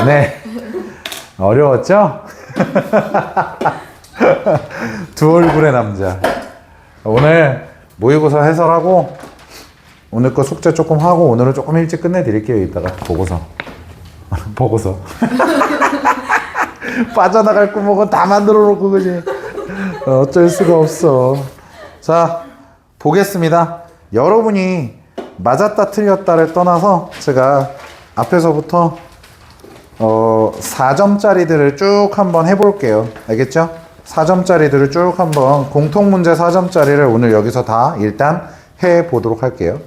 네. 어려웠죠? 두 얼굴의 남자. 오늘 모의고사 해설하고 오늘 거 숙제 조금 하고 오늘은 조금 일찍 끝내드릴게요. 이따가 보고서. 보고서. 빠져나갈 구멍은 다 만들어 놓고 그지? 어쩔 수가 없어. 자, 보겠습니다. 여러분이 맞았다 틀렸다를 떠나서 제가 앞에서부터 4점짜리들을 쭉 한번 해볼게요. 알겠죠? 4점짜리들을 쭉 한번 공통문제 4점짜리를 오늘 여기서 다 일단 해보도록 할게요.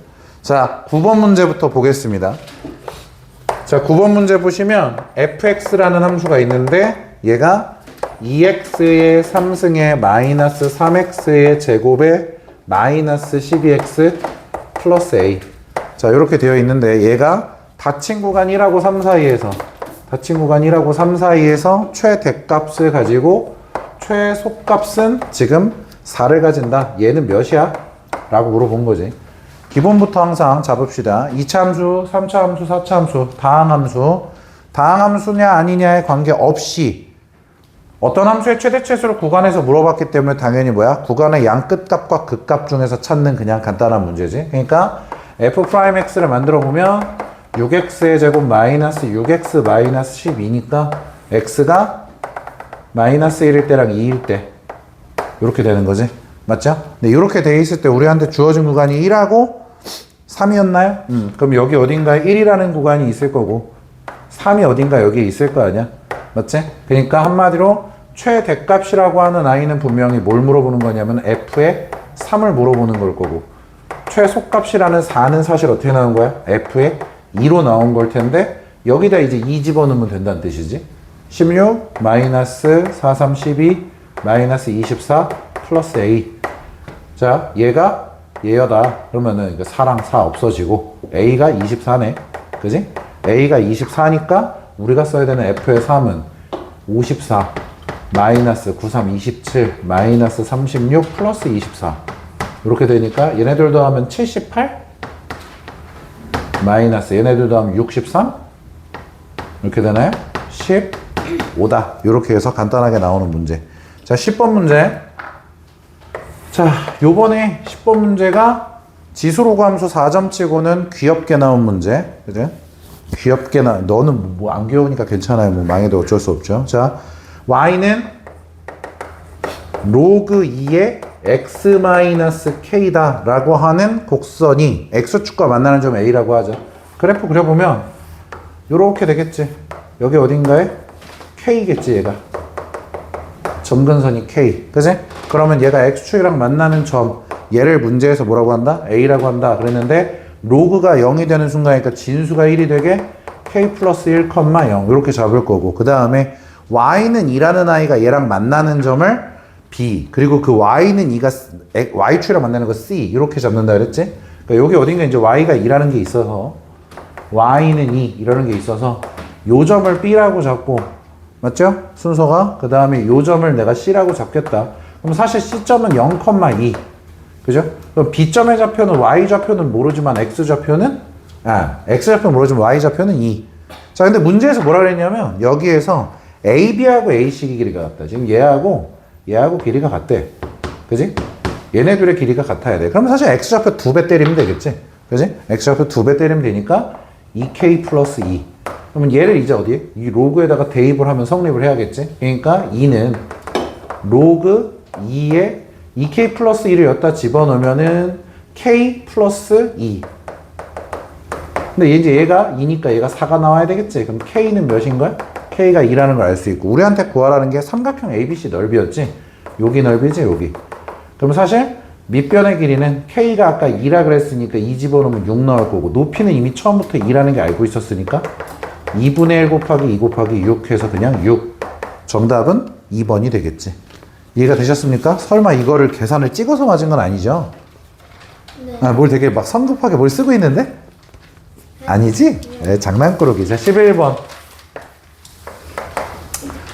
자, 9번 문제부터 보겠습니다. 자, 9번 문제 보시면 fx라는 함수가 있는데 얘가 2x의 3승의 마이너스 3x의 제곱에 마이너스 12x 플러스 a. 자, 이렇게 되어 있는데 얘가 닫힌 구간 1하고 3 사이에서 최대값을 가지고 최소값은 지금 4를 가진다. 얘는 몇이야? 라고 물어본 거지. 기본부터 항상 잡읍시다. 2차 함수, 3차 함수, 4차 함수, 다항함수. 다항함수냐 아니냐에 관계없이 어떤 함수의 최대치수를 구간에서 물어봤기 때문에 당연히 뭐야? 구간의 양 끝값과 극값 중에서 찾는 그냥 간단한 문제지. 그러니까 f'x를 만들어 보면 6x의 제곱 마이너스 6x 마이너스 12니까 x가 마이너스 1일 때랑 2일 때 이렇게 되는 거지. 맞죠? 근데 이렇게 돼 있을 때 우리한테 주어진 구간이 1하고 3이었나요? 그럼 여기 어딘가에 1이라는 구간이 있을 거고 3이 어딘가 여기에 있을 거 아니야? 맞지? 그러니까 한마디로 최대값이라고 하는 아이는 분명히 뭘 물어보는 거냐면 f의 3을 물어보는 걸 거고 최소값이라는 4는 사실 어떻게 나온 거야? f의 2로 나온 걸 텐데 여기다 이제 2 집어넣으면 된다는 뜻이지. 16 마이너스 4, 3, 12 마이너스 24 플러스 a. 자, 얘가 얘여다. 그러면은 4랑 4 없어지고 a가 24네. 그지? a가 24니까 우리가 써야 되는 f의 3은 54 마이너스 93 27 마이너스 36 플러스 24 이렇게 되니까 얘네들도 하면 78 마이너스 얘네들도 하면 63 이렇게 되나요? 15다. 이렇게 해서 간단하게 나오는 문제. 자, 10번 문제. 자, 요번에 10번 문제가 지수로그 함수 4점 치고는 귀엽게 나온 문제. 그죠? 귀엽게 너는 뭐 안 귀여우니까 괜찮아요. 뭐 망해도 어쩔 수 없죠. 자, y는 로그 2의 x-k다 라고 하는 곡선이 x축과 만나는 점 a라고 하죠. 그래프 그려보면 요렇게 되겠지. 여기 어딘가에 k겠지. 얘가 점근선이 k. 그지? 그러면 얘가 x축이랑 만나는 점 얘를 문제에서 뭐라고 한다? a라고 한다 그랬는데 로그가 0이 되는 순간이니까 진수가 1이 되게 k 플러스 1,0 이렇게 잡을 거고 그 다음에 y는 2라는 아이가 얘랑 만나는 점을 b 그리고 그 y는 2가 y축이랑 만나는 거 c 이렇게 잡는다 그랬지? 그러니까 여기 어딘가 이제 y가 2라는 게 있어서 y는 2 이라는 게 있어서 요 점을 b라고 잡고 맞죠? 순서가 그 다음에 요 점을 내가 c라고 잡겠다. 그럼 사실 c점은 0,2 그죠? 그럼 b점의 좌표는 y좌표는 모르지만 x좌표는 x좌표는 모르지만 y좌표는 2. 자, 근데 문제에서 뭐라 그랬냐면 여기에서 ab하고 ac의 길이가 같다. 지금 얘하고 길이가 같대. 그지? 얘네들의 길이가 같아야 돼. 그러면 사실 x좌표 2배 때리면 되겠지? 그지? x좌표 2배 때리면 되니까 2k 플러스 2. 그러면 얘를 이제 어디에? 이 로그에다가 대입을 하면 성립을 해야겠지? 그러니까 2는 로그 2에 2k 플러스 2를 여기다 집어넣으면은 k 플러스 2. 근데 이제 얘가 2니까 얘가 4가 나와야 되겠지? 그럼 k는 몇인 거야? k가 2라는 걸 알 수 있고 우리한테 구하라는 게 삼각형 ABC 넓이였지? 여기 넓이지 여기. 그럼 사실 밑변의 길이는 k가 아까 2라 그랬으니까 2 집어넣으면 6 나올 거고 높이는 이미 처음부터 2라는 게 알고 있었으니까 2분의 1 곱하기 2 곱하기 6 해서 그냥 6. 정답은 2번이 되겠지. 이해가 되셨습니까? 설마 이거를 계산을 찍어서 맞은 건 아니죠? 네. 뭘 되게 막 성급하게 뭘 쓰고 있는데? 아니지? 네, 장난꾸러기죠. 11번.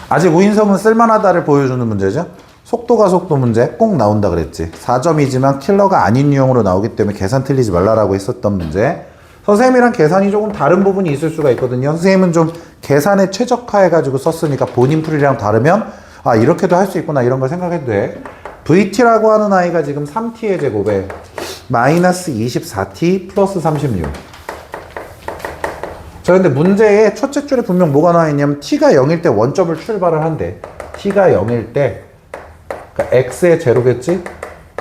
아직 우인성은 쓸만하다를 보여주는 문제죠. 속도가 속도 문제 꼭 나온다 그랬지. 4점이지만 킬러가 아닌 유형으로 나오기 때문에 계산 틀리지 말라라고 했었던 문제. 선생님이랑 계산이 조금 다른 부분이 있을 수가 있거든요. 선생님은 좀 계산에 최적화해가지고 썼으니까 본인 풀이랑 다르면 아 이렇게도 할 수 있구나 이런 걸 생각해도 돼. VT라고 하는 아이가 지금 3T의 제곱에 마이너스 24T 플러스 36. 자 근데 문제의 첫째 줄에 분명 뭐가 나와 있냐면 T가 0일 때 원점을 출발을 한대. T가 0일 때 그러니까 X의 제로겠지?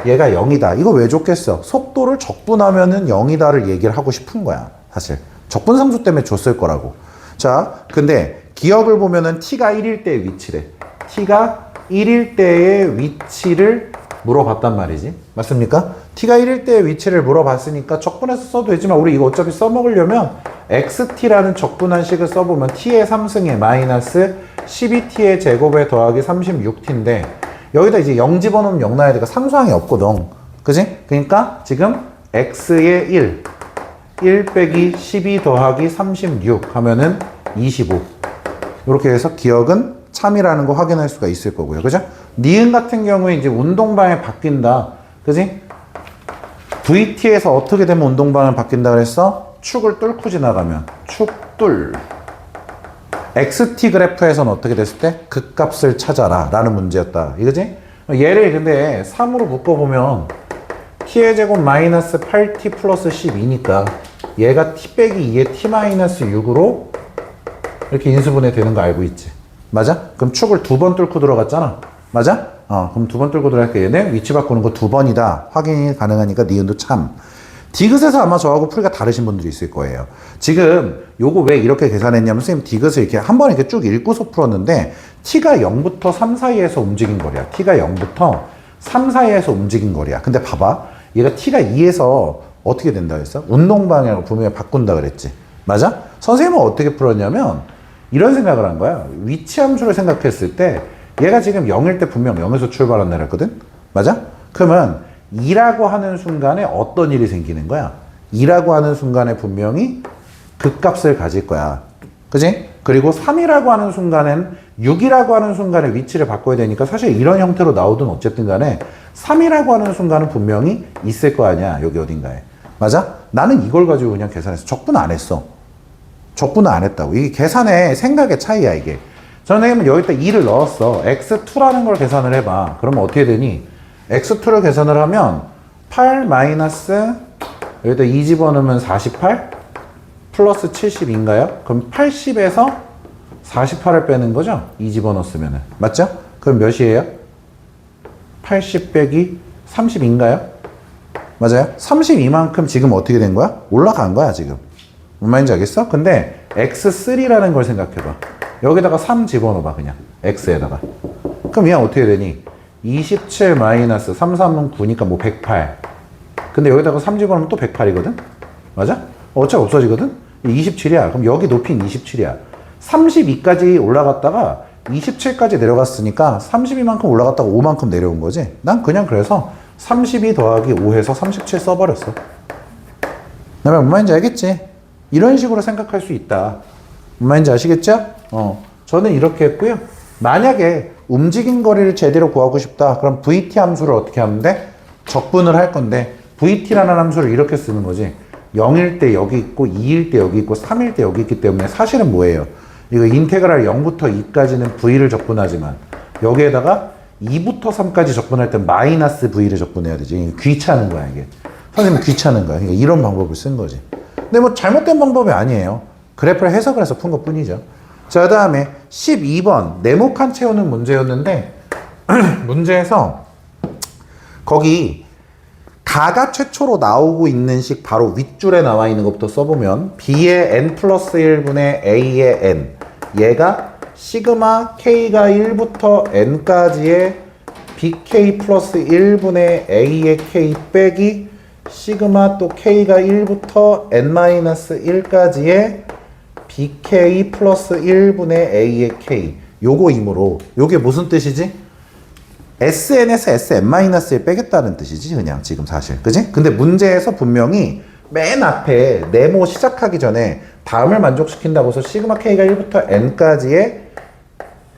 얘가 0이다. 이거 왜 줬겠어? 속도를 적분하면은 0이다를 얘기를 하고 싶은 거야. 사실. 적분상수 때문에 줬을 거라고. 자, 근데 기억을 보면은 T가 1일 때의 위치래. T가 1일 때의 위치를 물어봤단 말이지. 맞습니까? T가 1일 때의 위치를 물어봤으니까 적분해서 써도 되지만 우리 이거 어차피 써먹으려면 XT라는 적분한 식을 써보면 T의 3승에 마이너스 12T의 제곱에 더하기 36T인데 여기다 이제 0 집어넣으면 0 나야 되니까 상수항이 없거든. 그지? 그러니까 지금 x의 1 빼기 12 더하기 36 하면은 25. 이렇게 해서 기억은 참이라는 거 확인할 수가 있을 거고요. 그죠? 니은 같은 경우에 이제 운동방에 바뀐다. 그지? VT에서 어떻게 되면 운동방을 바뀐다 그랬어? 축을 뚫고 지나가면. 축뚫. XT 그래프에서는 어떻게 됐을 때? 극값을 찾아라 라는 문제였다. 이거지? 얘를 근데 3으로 묶어보면 t의 제곱 마이너스 8t 플러스 12니까 얘가 t 빼기 2의 t 마이너스 6으로 이렇게 인수분해 되는 거 알고 있지? 맞아? 그럼 축을 2번 뚫고 들어갔잖아. 맞아? 그럼 2번 뚫고 들어갈게. 얘네 위치 바꾸는 거 2번이다. 확인이 가능하니까 니은도 참. 디귿에서 아마 저하고 풀이가 다르신 분들이 있을 거예요. 지금 요거 왜 이렇게 계산했냐면 선생님 디귿을 이렇게 한 번에 이렇게 쭉 읽고서 풀었는데 t가 0부터 3 사이에서 움직인 거리야. t가 0부터 3 사이에서 움직인 거리야. 근데 봐봐. 얘가 t가 2에서 어떻게 된다 그랬어? 운동 방향을 분명히 바꾼다 그랬지. 맞아? 선생님은 어떻게 풀었냐면 이런 생각을 한 거야. 위치 함수를 생각했을 때 얘가 지금 0일 때 분명 0에서 출발한다 그랬거든? 맞아? 그러면 2라고 하는 순간에 어떤 일이 생기는 거야? 2라고 하는 순간에 분명히 극값을 가질 거야. 그지? 그리고 3이라고 하는 순간엔 6이라고 하는 순간에 위치를 바꿔야 되니까 사실 이런 형태로 나오든 어쨌든 간에 3이라고 하는 순간은 분명히 있을 거 아니야. 여기 어딘가에. 맞아? 나는 이걸 가지고 그냥 계산했어. 적분 안 했어. 적분은 안 했다고. 이게 계산의 생각의 차이야 이게. 선생님은 여기다 2를 넣었어. x2라는 걸 계산을 해봐. 그러면 어떻게 되니? x2를 계산을 하면 8 마이너스 여기다 2 집어넣으면 48 플러스 70인가요? 그럼 80에서 48을 빼는 거죠? 2 집어넣었으면. 맞죠? 그럼 몇이에요? 80 빼기 30인가요? 맞아요? 32만큼 지금 어떻게 된 거야? 올라간 거야 지금. 뭔 말인지 알겠어? 근데 x3라는 걸 생각해봐. 여기다가 3 집어넣어봐 그냥 x에다가. 그럼 얘가 어떻게 되니? 27 마이너스 3, 3은 9니까 뭐 108. 근데 여기다가 3 집어넣으면 또 108이거든? 맞아? 어차피 없어지거든? 27이야. 그럼 여기 높이는 27이야. 32까지 올라갔다가 27까지 내려갔으니까 32만큼 올라갔다가 5만큼 내려온 거지? 난 그냥 그래서 32 더하기 5해서 37 써버렸어. 그다음에 뭔 말인지 알겠지? 이런 식으로 생각할 수 있다. 뭔 말인지 아시겠죠? 저는 이렇게 했고요. 만약에 움직인 거리를 제대로 구하고 싶다. 그럼 VT 함수를 어떻게 하면 돼? 적분을 할 건데 VT라는 함수를 이렇게 쓰는 거지. 0일 때 여기 있고 2일 때 여기 있고 3일 때 여기 있기 때문에 사실은 뭐예요? 이거 인테그랄 0부터 2까지는 V를 적분하지만 여기에다가 2부터 3까지 적분할 때 마이너스 V를 적분해야 되지. 귀찮은 거야 이게. 선생님 귀찮은 거야. 그러니까 이런 방법을 쓴 거지. 근데 뭐 잘못된 방법이 아니에요. 그래프를 해석을 해서 푼 것 뿐이죠. 자, 그 다음에 12번 네모칸 채우는 문제였는데 문제에서 거기 가가 최초로 나오고 있는 식 바로 윗줄에 나와 있는 것부터 써보면 B의 n 플러스 1분의 A의 n 얘가 시그마 K가 1부터 n까지의 BK 플러스 1분의 A의 K 빼기 시그마 또 K가 1부터 n-1까지의 BK 플러스 1분의 A의 K 요거이므로 요게 무슨 뜻이지? SN에서 SN-1 빼겠다는 뜻이지 그냥 지금 사실 그지? 근데 문제에서 분명히 맨 앞에 네모 시작하기 전에 다음을 만족시킨다고 해서 시그마 K가 1부터 N까지의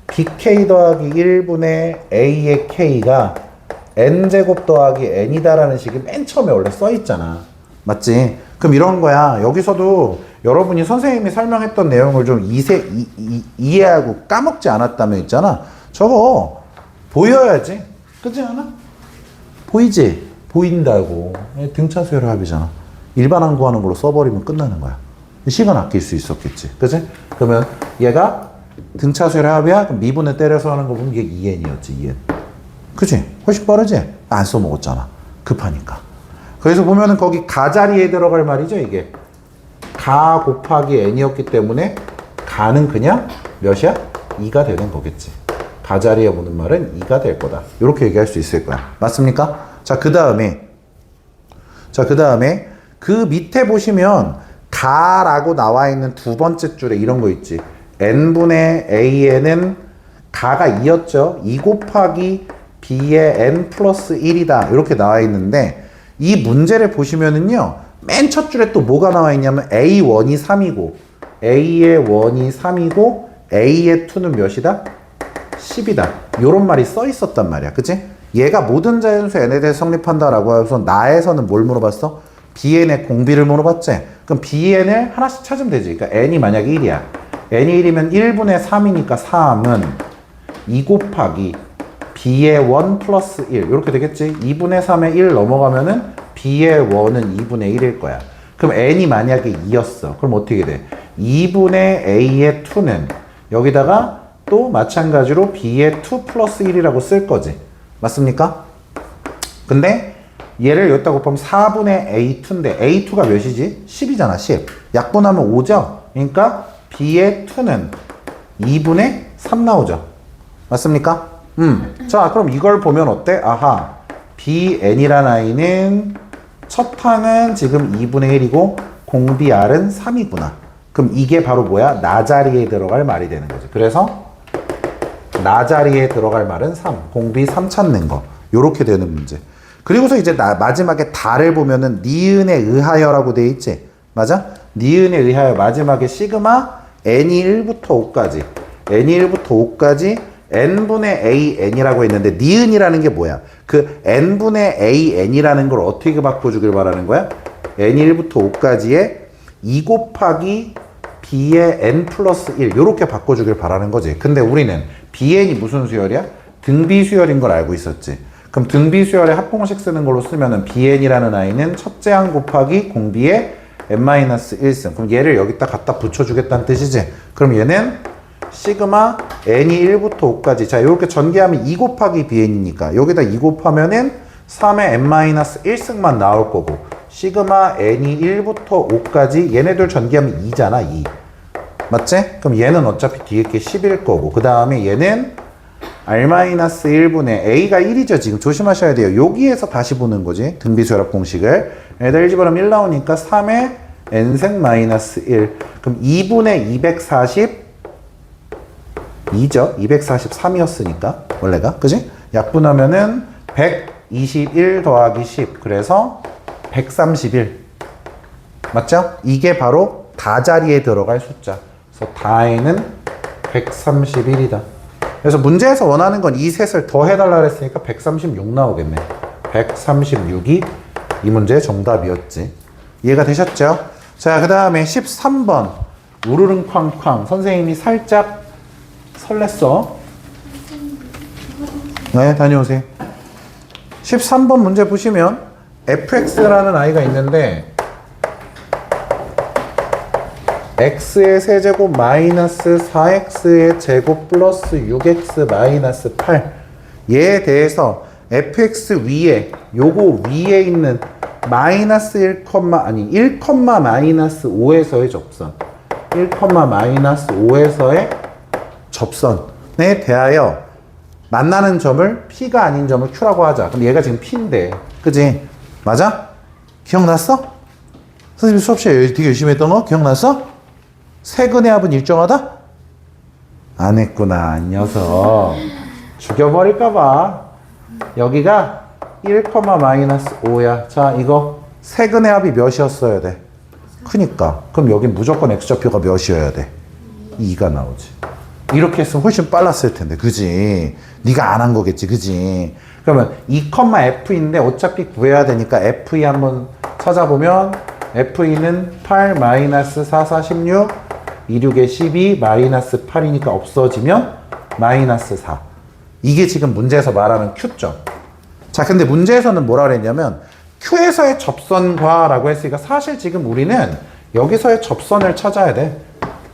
BK 더하기 1분의 A의 K가 N제곱 더하기 N이다라는 식이 맨 처음에 원래 써있잖아 맞지? 그럼 이런 거야. 여기서도 여러분이 선생님이 설명했던 내용을 좀 이해하고 까먹지 않았다면 있잖아. 저거 보여야지. 그렇지 않아? 보이지? 보인다고. 등차 수열의 합이잖아. 일반항 구하는 걸로 써버리면 끝나는 거야. 시간 아낄 수 있었겠지. 그치? 그러면 얘가 등차 수열의 합이야? 그럼 미분을 때려서 하는 거 보면 이게 2n이었지. 2n. 그치? 훨씬 빠르지? 안 써먹었잖아. 급하니까. 그래서 보면은 거기 가 자리에 들어갈 말이죠. 이게 가 곱하기 n이었기 때문에 가는 그냥 몇이야? 2가 되는 거겠지. 가 자리에 보는 말은 2가 될 거다. 이렇게 얘기할 수 있을 거야. 맞습니까? 자, 그 다음에 그 밑에 보시면 가라고 나와 있는 두 번째 줄에 이런 거 있지. n분의 a에는 가가 2였죠. 2 곱하기 b의 n 플러스 1이다. 이렇게 나와 있는데 이 문제를 보시면은요. 맨 첫 줄에 또 뭐가 나와 있냐면 a1이 3이고 a의 1이 3이고 a의 2는 몇이다? 10이다. 요런 말이 써 있었단 말이야. 그치? 얘가 모든 자연수 n에 대해 성립한다라고 해서 나에서는 뭘 물어봤어? bn의 공비를 물어봤지? 그럼 bn을 하나씩 찾으면 되지. 그러니까 n이 만약에 1이야. n이 1이면 1분의 3이니까 3은 2 곱하기 b의 1 플러스 1 이렇게 되겠지. 2분의 3에 1 넘어가면은 b의 1은 2분의 1일 거야. 그럼 n이 만약에 2였어. 그럼 어떻게 돼? 2분의 a의 2는 여기다가 또 마찬가지로 b의 2 플러스 1이라고 쓸 거지. 맞습니까? 근데 얘를 여기다 곱하면 4분의 a2인데 a2가 몇이지? 10이잖아. 10. 약분하면 5죠? 그러니까 b의 2는 2분의 3 나오죠. 맞습니까? 자, 그럼 이걸 보면 어때? 아하, bn이라는 아이는 첫 항은 지금 2분의 1이고 공비 r은 3이구나. 그럼 이게 바로 뭐야? 나 자리에 들어갈 말이 되는 거지. 그래서 나 자리에 들어갈 말은 3. 공비 3 찾는 거. 요렇게 되는 문제. 그리고서 이제 마지막에 다를 보면은 니은에 의하여라고 돼 있지. 맞아? 니은에 의하여 마지막에 시그마 n이 1부터 5까지. n이 1부터 5까지 n분의 an이라고 했는데 니은이라는 게 뭐야? 그 n분의 an이라는 걸 어떻게 바꿔주길 바라는 거야? n이 1부터 5까지에 2 곱하기 b의 n 플러스 1 이렇게 바꿔주길 바라는 거지. 근데 우리는 bn이 무슨 수열이야? 등비 수열인 걸 알고 있었지. 그럼 등비 수열의 합공식 쓰는 걸로 쓰면은 bn이라는 아이는 첫째 항 곱하기 공비의 n-1승. 그럼 얘를 여기다 갖다 붙여주겠다는 뜻이지. 그럼 얘는 시그마 n이 1부터 5까지. 자, 이렇게 전개하면 2 곱하기 bn이니까 여기다 2 곱하면은 3의 n-1승만 나올 거고 시그마 n이 1부터 5까지 얘네들 전개하면 2잖아. 2. 맞지? 그럼 얘는 어차피 뒤에 게 10일 거고 그 다음에 얘는 r-1분의 a가 1이죠. 지금 조심하셔야 돼요. 여기에서 다시 보는 거지. 등비수열합 공식을. 얘들 1 집어넣으면 1 나오니까 3의 n생 마이너스 1. 그럼 2분의 240 2죠. 243이었으니까 원래가. 그지? 약분하면은 121 더하기 10. 그래서 131. 맞죠? 이게 바로 다 자리에 들어갈 숫자. 그래서 다에는 131이다. 그래서 문제에서 원하는 건 이 셋을 더 해달라 그랬으니까 136 나오겠네. 136이 이 문제의 정답이었지. 이해가 되셨죠? 자, 그 다음에 13번. 우르릉 쾅쾅. 선생님이 살짝 설렜어. 네, 다녀오세요. 13번 문제 보시면 fx라는 아이가 있는데 x의 세제곱 마이너스 4x의 제곱 플러스 6x 마이너스 8 얘에 대해서 fx 위에 요거 위에 있는 마이너스 1, 아니 1, 마이너스 5에서의 접선 1, 마이너스 5에서의 접선에 대하여 만나는 점을 P가 아닌 점을 Q라고 하자. 그럼 얘가 지금 P인데 그지? 맞아? 기억났어? 선생님 수업 시간에 되게 열심히 했던 거 기억났어? 세근의 합은 일정하다? 안 했구나, 이 녀석. 죽여버릴까봐. 여기가 1, 마이너스 5야. 자, 이거 세근의 합이 몇이었어야 돼? 크니까. 그럼 여긴 무조건 x좌표가 몇이어야 돼? 2가 나오지. 이렇게 했으면 훨씬 빨랐을 텐데, 그지? 네가 안 한 거겠지, 그지? 그러면 2, F인데 어차피 구해야 되니까 F2 한번 찾아보면 F2는 8 마이너스 4, 4, 16 26에 12 마이너스 8이니까 없어지면 마이너스 4. 이게 지금 문제에서 말하는 Q점. 자, 근데 문제에서는 뭐라 그랬냐면 Q에서의 접선과라고 했으니까 사실 지금 우리는 여기서의 접선을 찾아야 돼.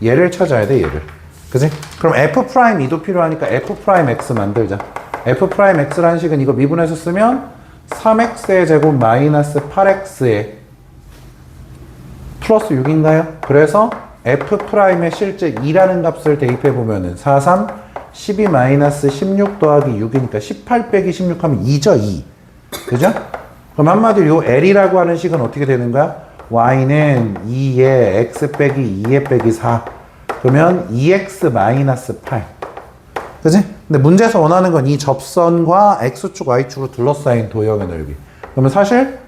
얘를 찾아야 돼, 얘를. 그지? 그럼 F'2도 필요하니까 F'X 만들자. F'X라는 식은 이거 미분해서 쓰면 3X의 제곱 마이너스 8X의 플러스 6인가요? 그래서 F'의 실제 2라는 값을 대입해보면은 4, 3, 12 마이너스 16 더하기 6이니까 18 빼기 16 하면 2죠, 2. 그죠? 그럼 한마디로 요 L이라고 하는 식은 어떻게 되는 거야? Y는 2에 X 빼기 2에 빼기 4. 그러면 2X 마이너스 8. 그지? 근데 문제에서 원하는 건 이 접선과 X축, Y축으로 둘러싸인 도형의 넓이. 그러면 사실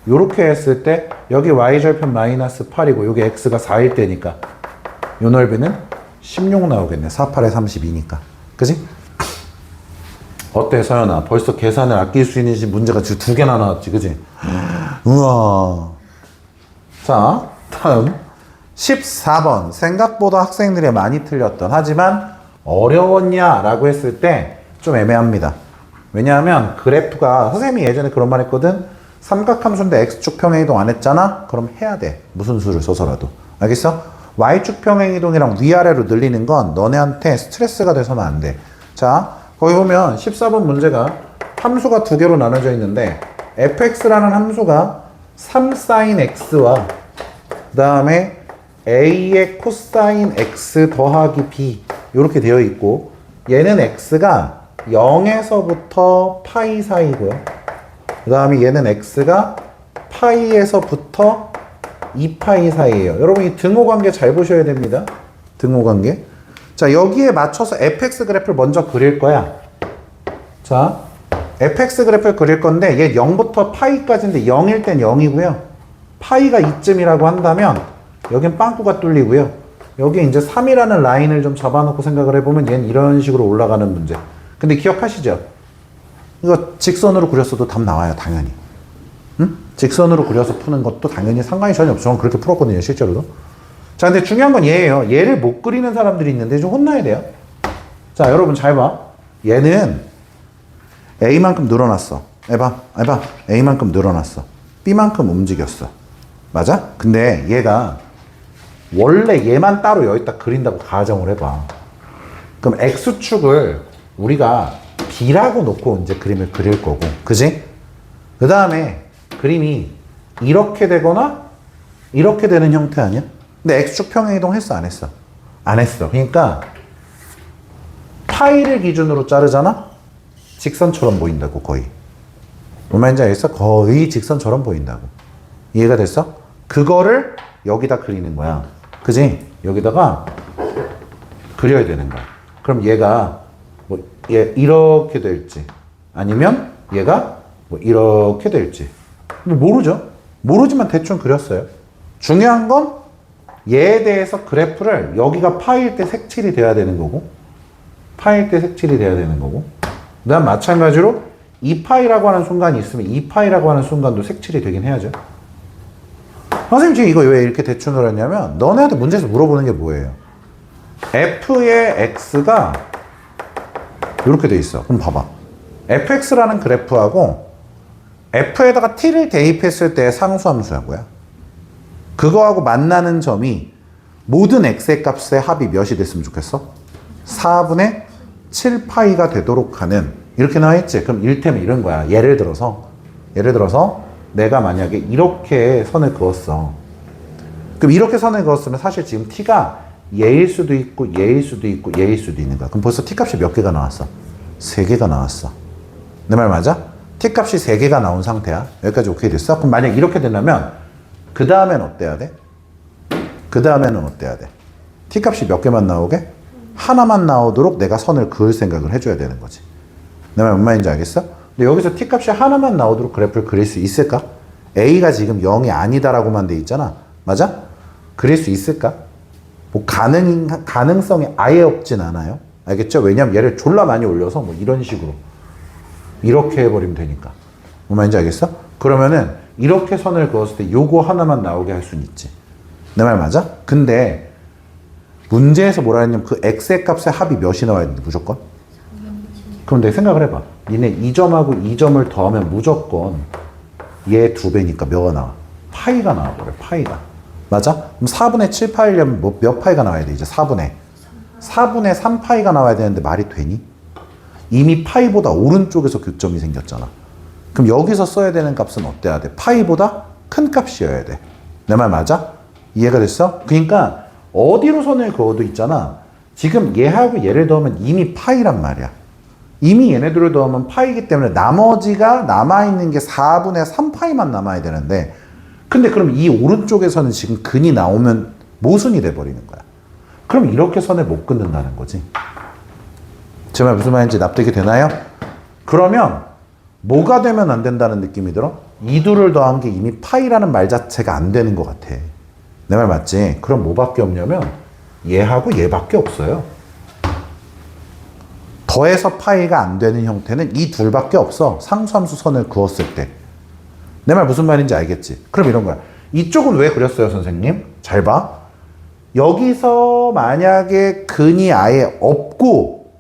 요렇게 했을 때 여기 Y절편 마이너스 8이고 여기 X가 4일 때니까 요 넓이는 16 나오겠네. 4, 8에 32니까. 그지? 어때, 서연아? 벌써 계산을 아낄 수 있는 문제가 지금 2개나 나왔지, 그지? 우와. 자, 다음. 14번. 생각보다 학생들이 많이 틀렸던, 하지만 어려웠냐라고 했을 때 좀 애매합니다. 왜냐하면 그래프가, 선생님이 예전에 그런 말 했거든? 삼각함수인데 X축 평행이동 안 했잖아? 그럼 해야 돼. 무슨 수를 써서라도. 알겠어? Y축 평행이동이랑 위아래로 늘리는 건 너네한테 스트레스가 돼서는 안 돼. 자, 거기 보면 14번 문제가 함수가 2개로 나눠져 있는데 fx라는 함수가 3sin x와 그 다음에 a의 코사인 x 더하기 b 이렇게 되어 있고 얘는 x가 0에서부터 파이 사이고요. 그 다음에 얘는 x가 파이에서부터 2파이 사이에요. 여러분 이 등호관계 잘 보셔야 됩니다. 등호관계. 자, 여기에 맞춰서 fx 그래프를 먼저 그릴 거야. 자, fx 그래프를 그릴 건데 얘 0부터 파이까지인데 0일 땐 0이고요. 파이가 이쯤이라고 한다면 여긴 빵꾸가 뚫리고요. 여기 이제 3이라는 라인을 좀 잡아놓고 생각을 해보면 얘는 이런 식으로 올라가는 문제. 근데 기억하시죠? 이거 직선으로 그렸어도 답 나와요, 당연히. 응? 직선으로 그려서 푸는 것도 당연히 상관이 전혀 없죠. 저는 그렇게 풀었거든요, 실제로도. 자, 근데 중요한 건 얘예요. 얘를 못 그리는 사람들이 있는데 좀 혼나야 돼요. 자, 여러분 잘 봐. 얘는 A만큼 늘어났어. 해봐. A만큼 늘어났어. B만큼 움직였어. 맞아? 근데 얘가 원래 얘만 따로 여기다 그린다고 가정을 해봐. 그럼 X축을 우리가 B라고 놓고 이제 그림을 그릴 거고. 그지? 그 다음에 그림이 이렇게 되거나 이렇게 되는 형태 아니야? 근데 X축 평행이동 했어, 안 했어? 안 했어. 그러니까 파이를 기준으로 자르잖아? 직선처럼 보인다고, 거의. 뭔 말인지 알겠어? 거의 직선처럼 보인다고. 이해가 됐어? 그거를 여기다 그리는 거야. 그지? 여기다가 그려야 되는 거야. 그럼 얘가 뭐 얘 이렇게 될지 아니면 얘가 뭐 이렇게 될지 모르죠. 모르지만 대충 그렸어요. 중요한 건 얘에 대해서 그래프를 여기가 파일 때 색칠이 돼야 되는 거고 파일 때 색칠이 돼야 되는 거고 그 다음 마찬가지로 2파이라고 하는 순간이 있으면 2파이라고 하는 순간도 색칠이 되긴 해야죠. 선생님 지금 이거 왜 이렇게 대충 그렸냐면 너네한테 문제에서 물어보는 게 뭐예요? f의 x가 이렇게 돼 있어. 그럼 봐봐. fx라는 그래프하고 f에다가 t를 대입했을 때 상수함수하고요. 그거하고 만나는 점이 모든 x의 값의 합이 몇이 됐으면 좋겠어? 4분의 7파이가 되도록 하는 이렇게 나와 있지? 그럼 이를테면 이런 거야. 예를 들어서 내가 만약에 이렇게 선을 그었어. 그럼 이렇게 선을 그었으면 사실 지금 t가 얘일 수도 있고 얘일 수도 있고 얘일 수도 있는 거야. 그럼 벌써 t값이 몇 개가 나왔어? 3개가 나왔어. 내 말 맞아? t값이 3개가 나온 상태야. 여기까지 오케이 됐어? 그럼 만약 이렇게 된다면 그 다음엔 어때야 돼? 그 다음에는 어때야 돼? t값이 몇 개만 나오게? 하나만 나오도록 내가 선을 그을 생각을 해줘야 되는 거지. 내 말 뭔 말인지 알겠어? 근데 여기서 t값이 하나만 나오도록 그래프를 그릴 수 있을까? a가 지금 0이 아니다라고만 돼 있잖아. 맞아? 그릴 수 있을까? 뭐 가능성이 아예 없진 않아요. 알겠죠? 왜냐면 얘를 졸라 많이 올려서 뭐 이런 식으로 이렇게 해버리면 되니까. 뭔 말인지 알겠어? 그러면은 이렇게 선을 그었을 때 요거 하나만 나오게 할 수는 있지. 내 말 맞아? 근데 문제에서 뭐라 했냐면 그 x의 값의 합이 몇이 나와야 되는데 무조건? 그럼 내가 생각을 해봐. 니네 이 점하고 이 점을 더하면 무조건 얘 2배니까 뭐가 나와? 파이가 나와버려. 파이가. 맞아? 그럼 4분의 7파이려면 몇 파이가 나와야 돼? 이제 4분의 3파이가 나와야 되는데 말이 되니? 이미 파이보다 오른쪽에서 교점이 생겼잖아. 그럼 여기서 써야 되는 값은 어때야 돼? 파이보다 큰 값이어야 돼. 내 말 맞아? 이해가 됐어? 그러니까 어디로 선을 그어도 있잖아. 지금 얘하고 얘를 더하면 이미 파이란 말이야. 이미 얘네들을 더하면 파이기 때문에 나머지가 남아있는 게 4분의 3파이만 남아야 되는데 근데 그럼 이 오른쪽에서는 지금 근이 나오면 모순이 돼버리는 거야. 그럼 이렇게 선을 못 긋는다는 거지. 제 말 무슨 말인지 납득이 되나요? 그러면 뭐가 되면 안 된다는 느낌이 들어? 이 둘을 더한 게 이미 파이라는 말 자체가 안 되는 것 같아. 내 말 맞지? 그럼 뭐밖에 없냐면 얘하고 얘밖에 없어요. 더해서 파이가 안 되는 형태는 이 둘밖에 없어. 상수함수 선을 그었을 때. 내 말 무슨 말인지 알겠지? 그럼 이런 거야. 이쪽은 왜 그렸어요, 선생님? 잘 봐. 여기서 만약에 근이 아예 없고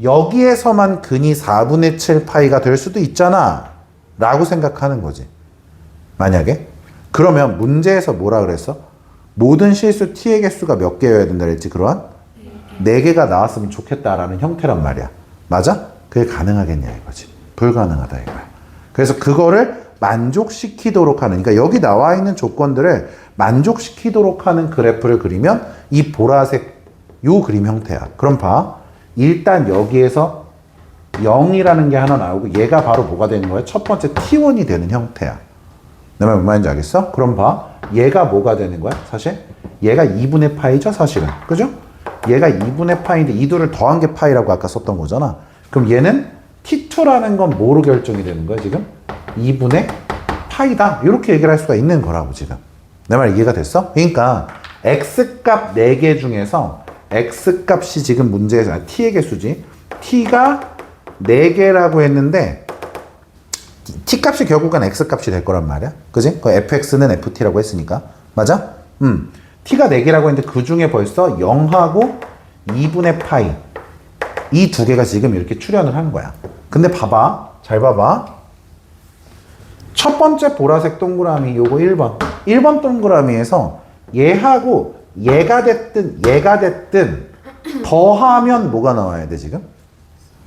여기에서만 근이 4분의 7 파이가 될 수도 있잖아 라고 생각하는 거지. 만약에 그러면 문제에서 뭐라 그랬어? 모든 실수 t의 개수가 몇 개여야 된다 그랬지? 그러한 4개가 나왔으면 좋겠다라는 형태란 말이야. 맞아? 그게 가능하겠냐 이거지. 불가능하다 이거야. 그래서 그거를 만족시키도록 하는, 그러니까 여기 나와 있는 조건들을 만족시키도록 하는 그래프를 그리면 이 보라색 요 그림 형태야. 그럼 봐. 일단 여기에서 0이라는 게 하나 나오고 얘가 바로 뭐가 되는 거야? 첫 번째 t1이 되는 형태야. 내 말 무슨 말인지 알겠어? 그럼 봐. 얘가 뭐가 되는 거야? 사실 얘가 2분의 파이죠 사실은. 그죠? 얘가 2분의 파이인데 이 둘을 더한 게 파이라고 아까 썼던 거잖아. 그럼 얘는 t2라는 건 뭐로 결정이 되는 거야 지금? 2분의 파이다. 이렇게 얘기를 할 수가 있는 거라고 지금. 내 말 이해가 됐어? 그러니까 x값 4개 중에서 x값이 지금 문제에서 t의 개수지. t가 4개라고 했는데 t값이 결국은 x값이 될 거란 말이야. 그지? 그 fx는 ft라고 했으니까. 맞아? t가 4개라고 했는데 그 중에 벌써 0하고 2분의 파이 이 두 개가 지금 이렇게 출현을 한 거야. 근데 봐봐. 잘 봐봐. 첫 번째 보라색 동그라미 요거 1번. 1번 동그라미에서 얘하고 얘가 됐든 더하면 뭐가 나와야 돼 지금?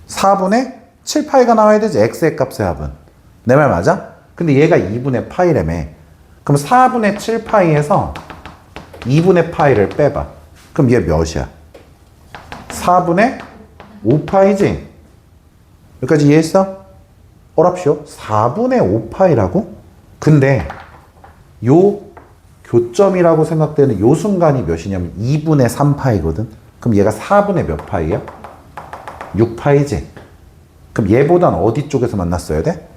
4분의 7파이가 나와야 되지. x의 값의 합은. 내 말 맞아? 근데 얘가 2분의 파이라며. 그럼 4분의 7파이에서 2분의 파이를 빼봐. 그럼 얘 몇이야? 4분의 5파이지? 여기까지 이해했어? 어랍쇼? 4분의 5파이라고? 근데 요 교점이라고 생각되는 요 순간이 몇이냐면 2분의 3파이거든? 그럼 얘가 4분의 몇 파이야? 6파이지? 그럼 얘보단 어디 쪽에서 만났어야 돼?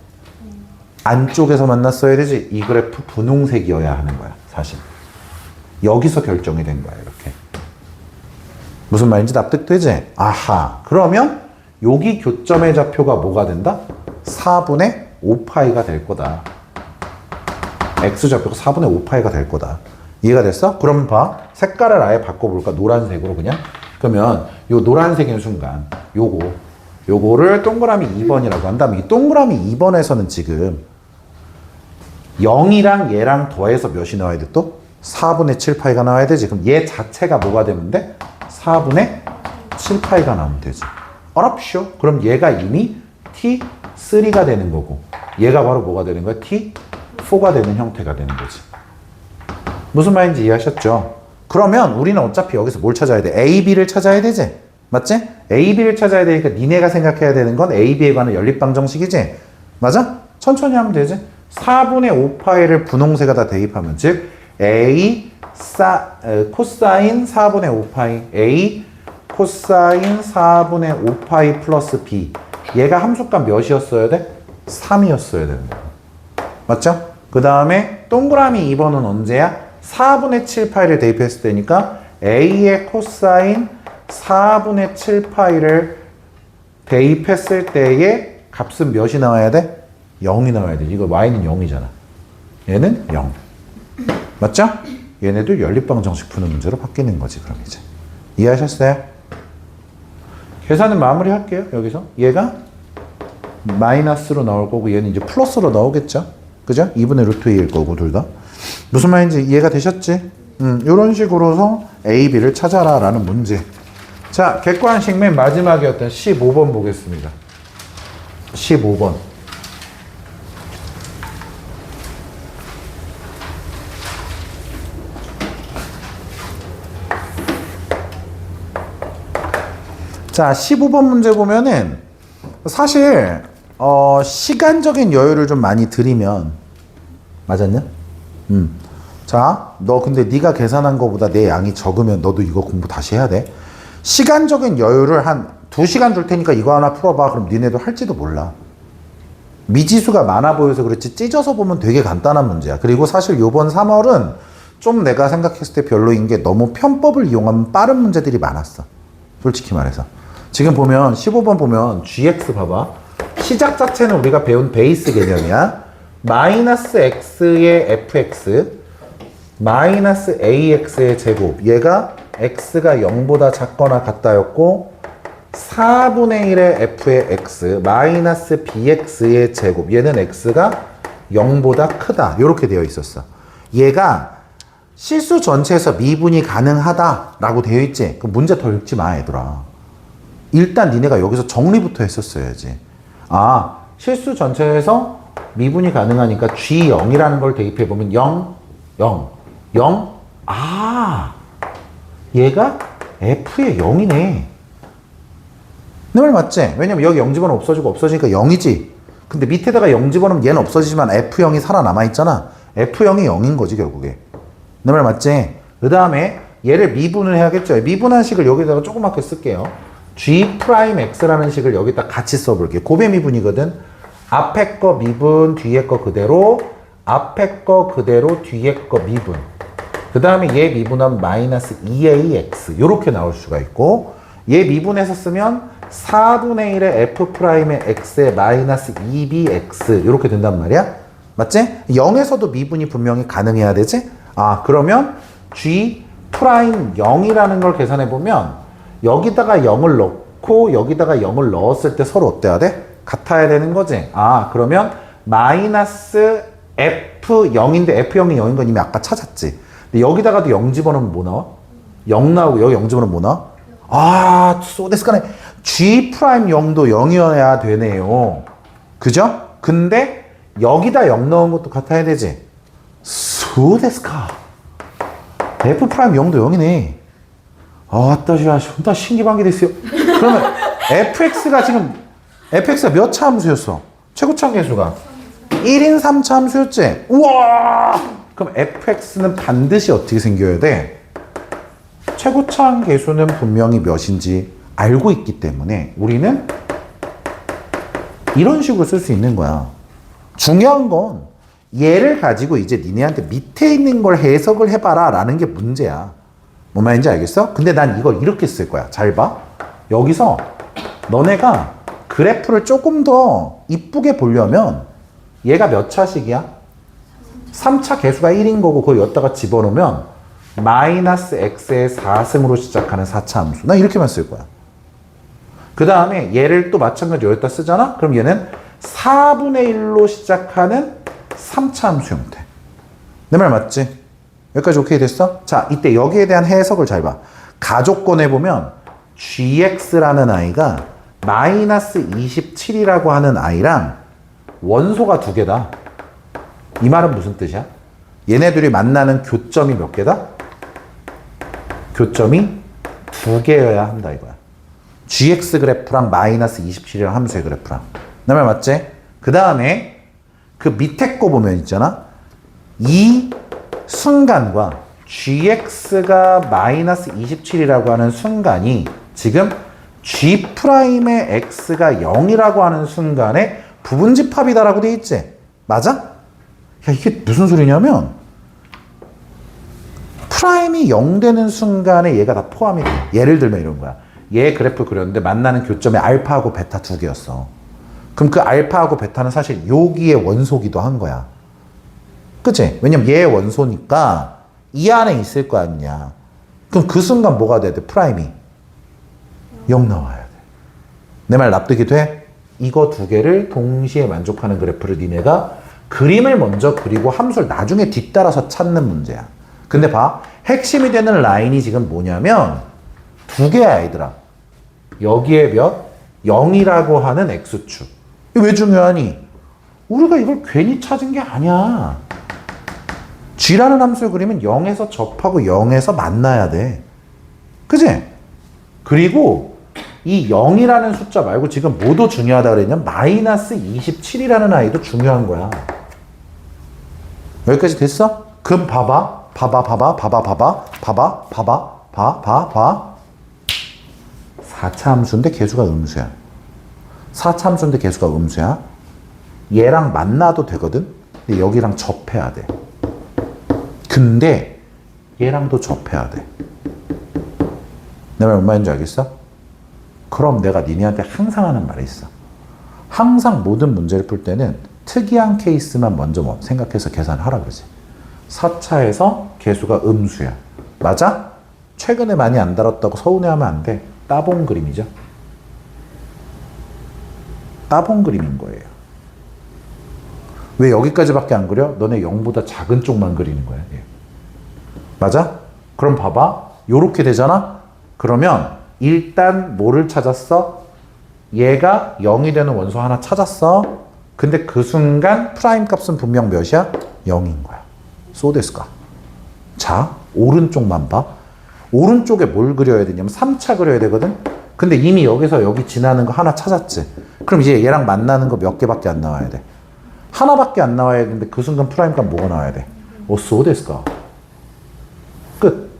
안쪽에서 만났어야 되지. 이 그래프 분홍색이어야 하는 거야 사실. 여기서 결정이 된 거야 이렇게. 무슨 말인지 납득되지? 아하. 그러면 여기 교점의 좌표가 뭐가 된다? 4분의 5파이가 될 거다. x좌표가 4분의 5파이가 될 거다. 이해가 됐어? 그러면 봐. 색깔을 아예 바꿔볼까? 노란색으로 그냥. 그러면 요 노란색인 순간 요거를 동그라미 2번이라고 한다면 이 동그라미 2번에서는 지금 0이랑 얘랑 더해서 몇이 나와야 돼 또? 4분의 7파이가 나와야 되지. 그럼 얘 자체가 뭐가 되면 돼? 4분의 7파이가 나오면 되지. 어랍쇼? 그럼 얘가 이미 T3가 되는 거고 얘가 바로 뭐가 되는 거야? T4가 되는 형태가 되는 거지. 무슨 말인지 이해하셨죠? 그러면 우리는 어차피 여기서 뭘 찾아야 돼? A, B를 찾아야 되지? 맞지? A, B를 찾아야 되니까 니네가 생각해야 되는 건 A, B에 관한 연립방정식이지? 맞아? 천천히 하면 되지? 4분의 5파이를 분홍색에다 대입하면 즉 A 코사인 4분의 5파이 A 코사인 4분의 5파이 플러스 B 얘가 함수값 몇이었어야 돼? 3이었어야 되는 거야. 맞죠? 그 다음에 동그라미 2번은 언제야? 4분의 7파이를 대입했을 때니까 A의 코사인 4분의 7파이를 대입했을 때의 값은 몇이 나와야 돼? 0이 나와야 돼. 이거 y는 0이잖아. 얘는 0. 맞죠? 얘네도 연립방정식 푸는 문제로 바뀌는 거지. 그럼 이제 이해하셨어요? 계산은 마무리 할게요. 여기서 얘가 마이너스로 나올 거고 얘는 이제 플러스로 나오겠죠. 그죠? 2분의 루트 2일 거고 둘 다. 무슨 말인지 이해가 되셨지? 이런 식으로서 A, B를 찾아라 라는 문제. 자, 객관식 맨 마지막이었던 15번 보겠습니다. 15번. 자, 15번 문제 보면은 사실 시간적인 여유를 좀 많이 드리면 맞았냐? 자, 너 근데 네가 계산한 거보다 내 양이 적으면 너도 이거 공부 다시 해야 돼. 시간적인 여유를 한 2시간 줄 테니까 이거 하나 풀어봐. 그럼 니네도 할지도 몰라. 미지수가 많아 보여서 그렇지 찢어서 보면 되게 간단한 문제야. 그리고 사실 요번 3월은 좀 내가 생각했을 때 별로인 게 너무 편법을 이용한 빠른 문제들이 많았어. 솔직히 말해서. 지금 보면 15번 보면 gx 봐봐. 시작 자체는 우리가 배운 베이스 개념이야. 마이너스 x의 fx 마이너스 ax의 제곱. 얘가 x가 0보다 작거나 같다였고 4분의 1의 f의 x 마이너스 bx의 제곱. 얘는 x가 0보다 크다. 이렇게 되어 있었어. 얘가 실수 전체에서 미분이 가능하다라고 되어 있지. 그럼 문제 더 읽지 마 얘들아. 일단 니네가 여기서 정리부터 했었어야지. 아, 실수 전체에서 미분이 가능하니까 G0이라는 걸 대입해보면 0, 0, 0. 아, 얘가 F의 0이네. 내 말 맞지? 왜냐면 여기 0 집어넣으면 없어지고 없어지니까 0이지. 근데 밑에다가 0 집어넣으면 얘는 없어지지만 F0이 살아남아 있잖아. F0이 0인 거지 결국에. 내 말 맞지? 그 다음에 얘를 미분을 해야겠죠. 미분한 식을 여기다가 조그맣게 쓸게요. G'X라는 식을 여기다 같이 써볼게요. 고배 미분이거든. 앞에 거 미분, 뒤에 거 그대로, 앞에 거 그대로, 뒤에 거 미분. 그 다음에 얘 미분하면 마이너스 2AX 요렇게 나올 수가 있고, 얘 미분해서 쓰면 4분의 1의 F'의 X에 마이너스 2BX 요렇게 된단 말이야. 맞지? 0에서도 미분이 분명히 가능해야 되지? 아, 그러면 G'0이라는 걸 계산해보면 여기다가 0을 넣고 여기다가 0을 넣었을 때 서로 어때야 돼? 같아야 되는 거지. 아, 그러면 마이너스 F0인데 F0이 0인 건 이미 아까 찾았지. 근데 여기다가도 0 집어넣으면 뭐 나와? 0 나오고 여기 0 집어넣으면 뭐 나와? 아, 소데스카네. G'0도 0이어야 되네요. 그죠? 근데 여기다 0 넣은 것도 같아야 되지. 소데스카. F'0도 0이네. 아따시야, 혼자 신기반기 됐어요. 그러면 fx가 지금 fx가 몇 차 함수였어? 최고차 계수가 1인 3차 함수였지? 우와! 그럼 fx는 반드시 어떻게 생겨야 돼? 최고차 계수는 분명히 몇인지 알고 있기 때문에 우리는 이런 식으로 쓸 수 있는 거야. 중요한 건 얘를 가지고 이제 니네한테 밑에 있는 걸 해석을 해봐라 라는 게 문제야. 뭔 말인지 알겠어? 근데 난 이걸 이렇게 쓸 거야. 잘 봐. 여기서 너네가 그래프를 조금 더 이쁘게 보려면 얘가 몇 차식이야? 3차 개수가 1인 거고 그걸 여기다가 집어넣으면 마이너스 x의 4승으로 시작하는 4차 함수. 난 이렇게만 쓸 거야. 그 다음에 얘를 또 마찬가지로 여기다 쓰잖아? 그럼 얘는 4분의 1로 시작하는 3차 함수 형태. 내 말 맞지? 여기까지 오케이 됐어? 자, 이때 여기에 대한 해석을 잘 봐. 가족권에 보면 gx라는 아이가 마이너스 27이라고 하는 아이랑 원소가 2개다. 이 말은 무슨 뜻이야? 얘네들이 만나는 교점이 몇 개다? 교점이 2개여야 한다 이거야. gx 그래프랑 마이너스 27이라는 함수의 그래프랑. 내 말 맞지? 그 다음에 그 밑에 거 보면 있잖아. 이 순간과 gx가 마이너스 27이라고 하는 순간이 지금 g'의 x가 0이라고 하는 순간에 부분집합이다라고 돼 있지? 맞아? 야, 이게 무슨 소리냐면 프라임이 0 되는 순간에 얘가 다 포함이 돼. 예를 들면 이런 거야. 얘 그래프 그렸는데 만나는 교점이 알파하고 베타 2개였어. 그럼 그 알파하고 베타는 사실 여기의 원소기도 한 거야. 그치? 왜냐면 얘의 원소니까 이 안에 있을 거 아니냐. 그럼 그 순간 뭐가 돼야 돼? 프라임이 0 나와야 돼. 내 말 납득이 돼? 이거 두 개를 동시에 만족하는 그래프를 니네가 그림을 먼저 그리고 함수를 나중에 뒤따라서 찾는 문제야. 근데 봐. 핵심이 되는 라인이 지금 뭐냐면 두 개야, 얘들아. 여기에 몇? 0이라고 하는 x축. 이게 왜 중요하니? 우리가 이걸 괜히 찾은 게 아니야. g라는 함수를 그리면 0에서 접하고 0에서 만나야 돼. 그치? 그리고 이 0이라는 숫자 말고 지금 뭐도 중요하다 그랬냐면 마이너스 27이라는 아이도 중요한 거야. 여기까지 됐어? 그럼 봐봐. 4차 함수인데 개수가 음수야. 4차 함수인데 개수가 음수야. 얘랑 만나도 되거든? 근데 여기랑 접해야 돼. 근데 얘랑도 접해야 돼. 내 말 뭔 말인지 알겠어? 그럼 내가 니네한테 항상 하는 말이 있어. 항상 모든 문제를 풀 때는 특이한 케이스만 먼저 뭐 생각해서 계산하라 그러지. 4차에서 개수가 음수야. 맞아? 최근에 많이 안 다뤘다고 서운해하면 안 돼. 따봉 그림이죠. 따봉 그림인 거예요. 왜 여기까지밖에 안 그려? 너네 0보다 작은 쪽만 그리는 거야. 얘. 맞아? 그럼 봐봐. 요렇게 되잖아? 그러면 일단 뭐를 찾았어? 얘가 0이 되는 원소 하나 찾았어. 근데 그 순간 프라임 값은 분명 몇이야? 0인 거야. 소데스까? 자, 오른쪽만 봐. 오른쪽에 뭘 그려야 되냐면 3차 그려야 되거든? 근데 이미 여기서 여기 지나는 거 하나 찾았지? 그럼 이제 얘랑 만나는 거 몇 개밖에 안 나와야 돼? 하나밖에 안 나와야 되는데 그 순간 프라임 값 뭐가 나와야 돼? 소데스까? 끝.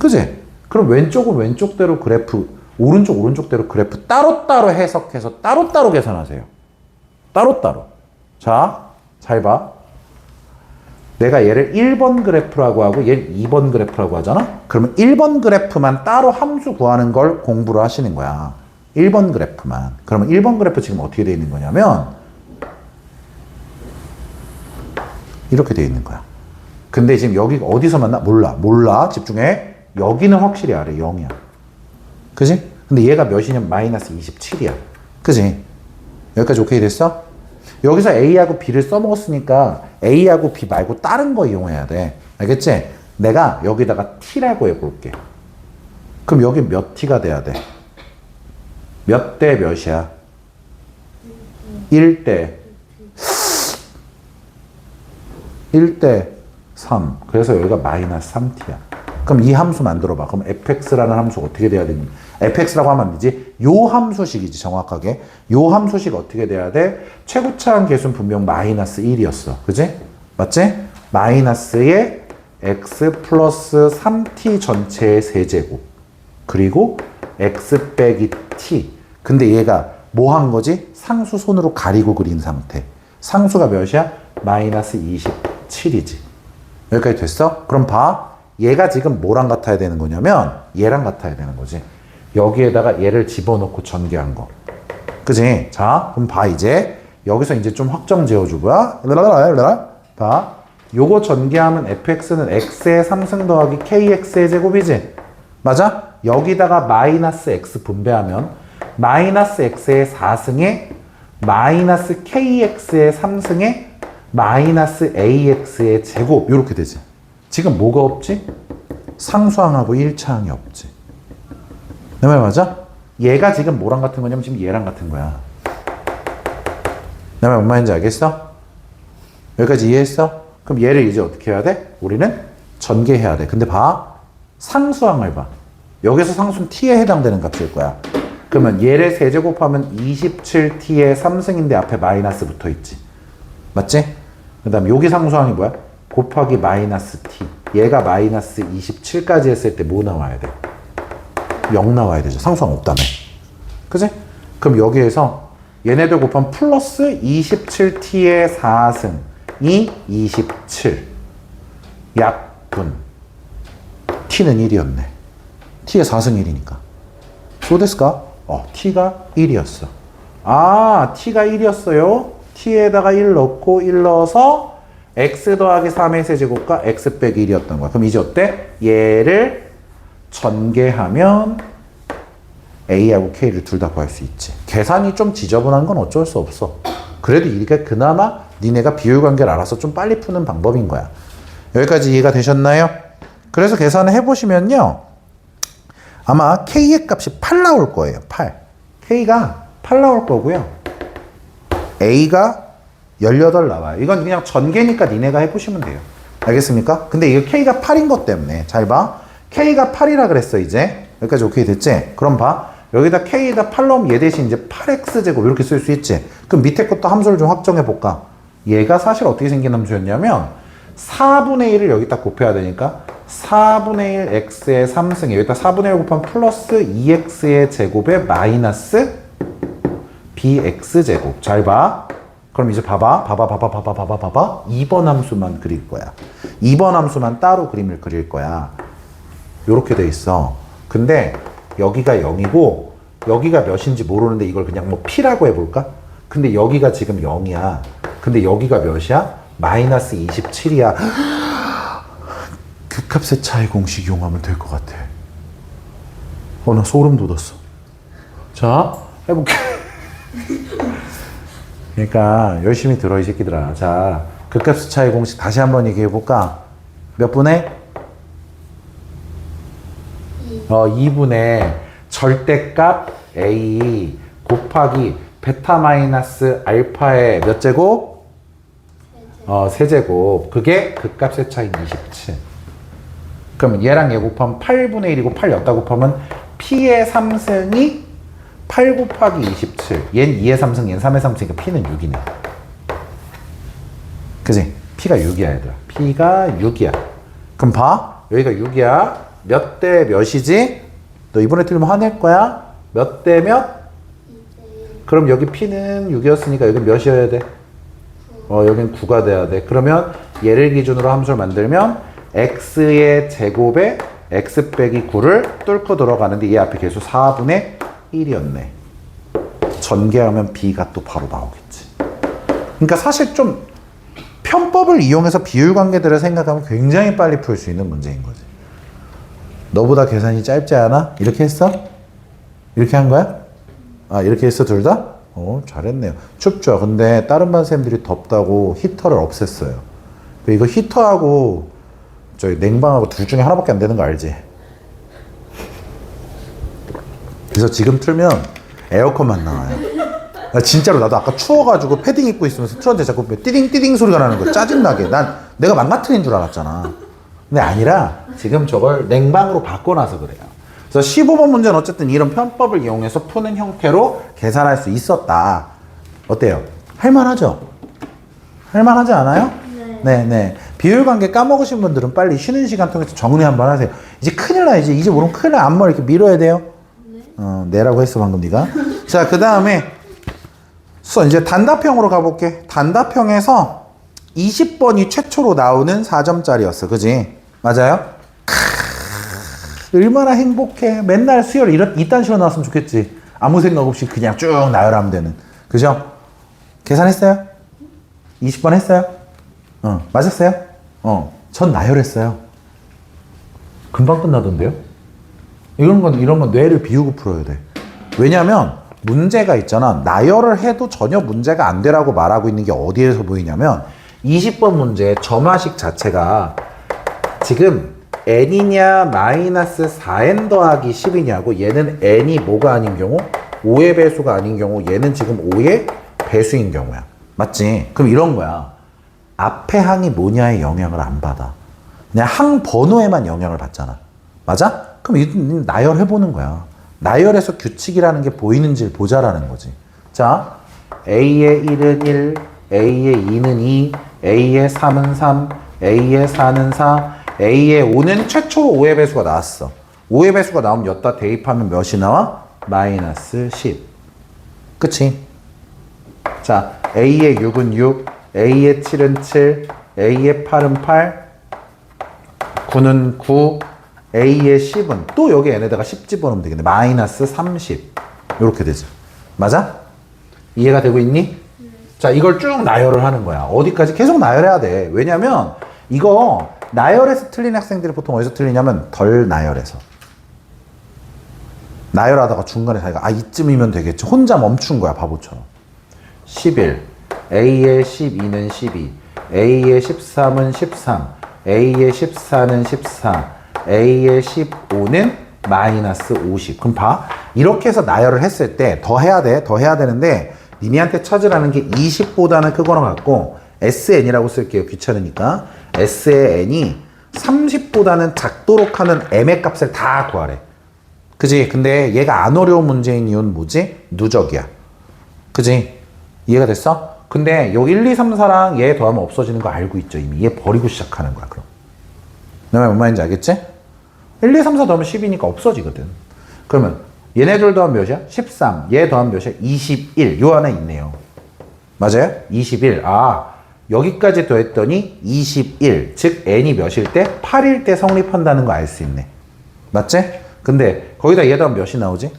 그지? 그럼 왼쪽은 왼쪽대로 그래프, 오른쪽대로 그래프 따로따로 해석해서 따로따로 계산하세요. 따로따로. 자, 잘 봐. 내가 얘를 1번 그래프라고 하고 얘를 2번 그래프라고 하잖아? 그러면 1번 그래프만 따로 함수 구하는 걸 공부를 하시는 거야. 1번 그래프만. 그러면 1번 그래프 지금 어떻게 되어 있는 거냐면 이렇게 되어 있는 거야. 근데 지금 여기가 어디서 만나? 몰라. 집중해. 여기는 확실히 아래 0이야. 그지? 근데 얘가 몇이냐면 마이너스 27이야. 그지? 여기까지 오케이 됐어? 여기서 A하고 B를 써먹었으니까 A하고 B 말고 다른 거 이용해야 돼. 알겠지? 내가 여기다가 T라고 해볼게. 그럼 여기 몇 T가 돼야 돼? 몇 대 몇이야? 1대 3. 그래서 여기가 마이너스 3T야. 그럼 이 함수 만들어봐. 그럼 fx라는 함수가 어떻게 돼야 되니? fx라고 하면 안 되지? 요 함수식이지, 정확하게. 요 함수식 어떻게 돼야 돼? 최고차항 개수는 분명 마이너스 1이었어. 그지? 맞지? 마이너스의 x 플러스 3t 전체의 세제곱. 그리고 x 빼기 t. 근데 얘가 뭐 한 거지? 상수 손으로 가리고 그린 상태. 상수가 몇이야? 마이너스 27이지. 여기까지 됐어? 그럼 봐. 얘가 지금 뭐랑 같아야 되는 거냐면 얘랑 같아야 되는 거지. 여기에다가 얘를 집어넣고 전개한 거. 그지? 자, 그럼 봐 이제. 여기서 이제 좀 확정 지어주고 봐. 요거 전개하면 fx는 x의 3승 더하기 kx의 제곱이지? 맞아? 여기다가 마이너스 x 분배하면 마이너스 x의 4승에 마이너스 kx의 3승에 마이너스 ax의 제곱 이렇게 되지. 지금 뭐가 없지? 상수항하고 1차항이 없지. 내 말 맞아? 얘가 지금 뭐랑 같은 거냐면 지금 얘랑 같은 거야. 내 말 뭔 말인지 알겠어? 여기까지 이해했어? 그럼 얘를 이제 어떻게 해야 돼? 우리는 전개해야 돼. 근데 봐. 상수항을 봐. 여기서 상수는 t에 해당되는 값일 거야. 그러면 얘를 세제곱하면 27t의 3승인데 앞에 마이너스 붙어 있지. 맞지? 그 다음 여기 상수항이 뭐야? 곱하기 마이너스 t. 얘가 마이너스 27까지 했을 때 뭐 나와야 돼? 0 나와야 되죠. 상수항 없다며. 그지? 그럼 여기에서 얘네들 곱하면 플러스 27t의 4승이 27. 약분. t는 1이었네. t의 4승 1이니까. 소데스까? t가 1이었어. 아, t가 1이었어요. t에다가 1 넣고 1 넣어서 x 더하기 3의 세제곱과 x 빼기 1이었던 거야. 그럼 이제 어때? 얘를 전개하면 A하고 K를 둘 다 구할 수 있지. 계산이 좀 지저분한 건 어쩔 수 없어. 그래도 이게 그나마 니네가 비율관계를 알아서 좀 빨리 푸는 방법인 거야. 여기까지 이해가 되셨나요? 그래서 계산을 해보시면요. 아마 K의 값이 8 나올 거예요. 8. K가 8 나올 거고요. A가 18 나와요. 이건 그냥 전개니까 니네가 해보시면 돼요. 알겠습니까? 근데 이거 K가 8인 것 때문에 잘 봐. K가 8이라 그랬어 이제. 여기까지 오케이 됐지? 그럼 봐. 여기다 K에다 8 넣으면 얘 대신 이제 8X제곱 이렇게 쓸 수 있지. 그럼 밑에 것도 함수를 좀 확정해 볼까? 얘가 사실 어떻게 생긴 함수였냐면 4분의 1을 여기다 곱해야 되니까 4분의 1 X의 3승 여기다 4분의 1 곱하면 플러스 2X의 제곱에 마이너스 BX제곱. 잘 봐. 그럼 이제 봐봐. 2번 함수만 그릴 거야. 2번 함수만 따로 그림을 그릴 거야. 요렇게 돼 있어. 근데 여기가 0이고 여기가 몇인지 모르는데 이걸 그냥 뭐 P라고 해볼까? 근데 여기가 지금 0이야. 근데 여기가 몇이야? 마이너스 27이야. 극합의 차이 공식 이용하면 될 것 같아. 나 소름 돋았어. 자, 해볼게. 그러니까 열심히 들어 이 새끼들아. 자, 극합의 차이 공식 다시 한번 얘기해볼까? 몇 분의? 2분의 절대값 A 곱하기 베타 마이너스 알파의 몇 제곱? 세제곱. 그게 극값의 차이는 27. 그럼 얘랑 얘 곱하면 8분의 1이고 8 였다 곱하면 P의 3승이 8 곱하기 27. 얜 2의 3승, 얜 3의 3승이니까 P는 6이네. 그지? P가 6이야 얘들아. P가 6이야. 그럼 봐. 여기가 6이야. 몇 대 몇이지? 너 이번에 틀리면 화낼 거야? 몇 대 몇? 그럼 여기 P는 6이었으니까 여기 몇이어야 돼? 여긴 9가 돼야 돼. 그러면 얘를 기준으로 함수를 만들면 X의 제곱에 X 빼기 9를 뚫고 들어가는데 얘 앞에 계수 4분의 1이었네. 전개하면 B가 또 바로 나오겠지. 그러니까 사실 좀 편법을 이용해서 비율관계들을 생각하면 굉장히 빨리 풀 수 있는 문제인 거지. 너보다 계산이 짧지 않아? 이렇게 했어? 이렇게 한 거야? 이렇게 했어 둘 다? 잘했네요. 춥죠? 근데 다른 반 쌤들이 덥다고 히터를 없앴어요. 이거 히터하고 저기 냉방하고 둘 중에 하나밖에 안 되는 거 알지? 그래서 지금 틀면 에어컨만 나와요. 진짜로 나도 아까 추워가지고 패딩 입고 있으면서 틀었는데 자꾸 띠딩띠딩 소리가 나는 거야. 짜증나게. 내가 망가뜨린 줄 알았잖아. 근데 아니라 지금 저걸 냉방으로 바꿔놔서 그래요. 그래서 15번 문제는 어쨌든 이런 편법을 이용해서 푸는 형태로 계산할 수 있었다. 어때요? 할만하죠? 할만하지 않아요? 네. 비율관계 까먹으신 분들은 빨리 쉬는 시간 통해서 정리 한번 하세요. 이제 큰일 나. 이제 모르면 큰일 나. 앞머리 이렇게 밀어야 돼요. 네라고 했어 방금 네가. 자, 그 다음에 이제 단답형으로 가볼게. 단답형에서 20번이 최초로 나오는 4점짜리였어. 그지? 맞아요? 얼마나 행복해. 맨날 수요일 이딴 식으로 나왔으면 좋겠지. 아무 생각 없이 그냥 쭉 나열하면 되는. 그죠? 계산했어요? 20번 했어요? 맞았어요? 전 나열했어요. 금방 끝나던데요? 이런 건 뇌를 비우고 풀어야 돼. 왜냐면 문제가 있잖아. 나열을 해도 전혀 문제가 안 되라고 말하고 있는 게 어디에서 보이냐면 20번 문제의 점화식 자체가 지금 n이냐 마이너스 4n 더하기 10이냐고. 얘는 n이 뭐가 아닌 경우? 5의 배수가 아닌 경우 얘는 지금 5의 배수인 경우야. 맞지? 그럼 이런 거야. 앞에 항이 뭐냐에 영향을 안 받아. 그냥 항 번호에만 영향을 받잖아. 맞아? 그럼 나열해보는 거야. 나열해서 규칙이라는 게 보이는지를 보자라는 거지. 자, A의 1은 1, A의 2는 2, A의 3은 3, A의 4는 4, A의 5는 최초로 5의 배수가 나왔어. 5의 배수가 나오면 여기다 대입하면 몇이 나와? 마이너스 10. 그치? 자, A의 6은 6, A의 7은 7, A의 8은 8, 9는 9, A의 10은 또 여기 n에다가 10 집어넣으면 되겠네. 마이너스 30. 이렇게 되죠. 맞아? 이해가 되고 있니? 자, 이걸 쭉 나열을 하는 거야. 어디까지? 계속 나열해야 돼. 왜냐면 이거 나열해서 틀린 학생들이 보통 어디서 틀리냐면 덜 나열해서. 나열하다가 중간에 자기가 이쯤이면 되겠지. 혼자 멈춘 거야, 바보처럼. 11, A의 12는 12, A의 13은 13, A의 14는 14, A의 15는 마이너스 50. 그럼 봐. 이렇게 해서 나열을 했을 때 더 해야 돼. 더 해야 되는데 니네한테 찾으라는 게 20보다는 크거나 같고 SN이라고 쓸게요. 귀찮으니까. S의 N이 30보다는 작도록 하는 M의 값을 다 구하래. 그지? 근데 얘가 안 어려운 문제인 이유는 뭐지? 누적이야. 그지? 이해가 됐어? 근데 요 1, 2, 3, 4랑 얘 더하면 없어지는 거 알고 있죠? 이미. 얘 버리고 시작하는 거야, 그럼. 내 말 뭔 말인지 알겠지? 1, 2, 3, 4 더하면 10이니까 없어지거든. 그러면 얘네들 더하면 몇이야? 13. 얘 더하면 몇이야? 21. 요 안에 있네요. 맞아요? 21. 여기까지 더했더니 21. 즉 n이 몇일 때? 8일 때 성립한다는 거 알 수 있네. 맞지? 근데 거기다 얘 더하면 몇이 나오지?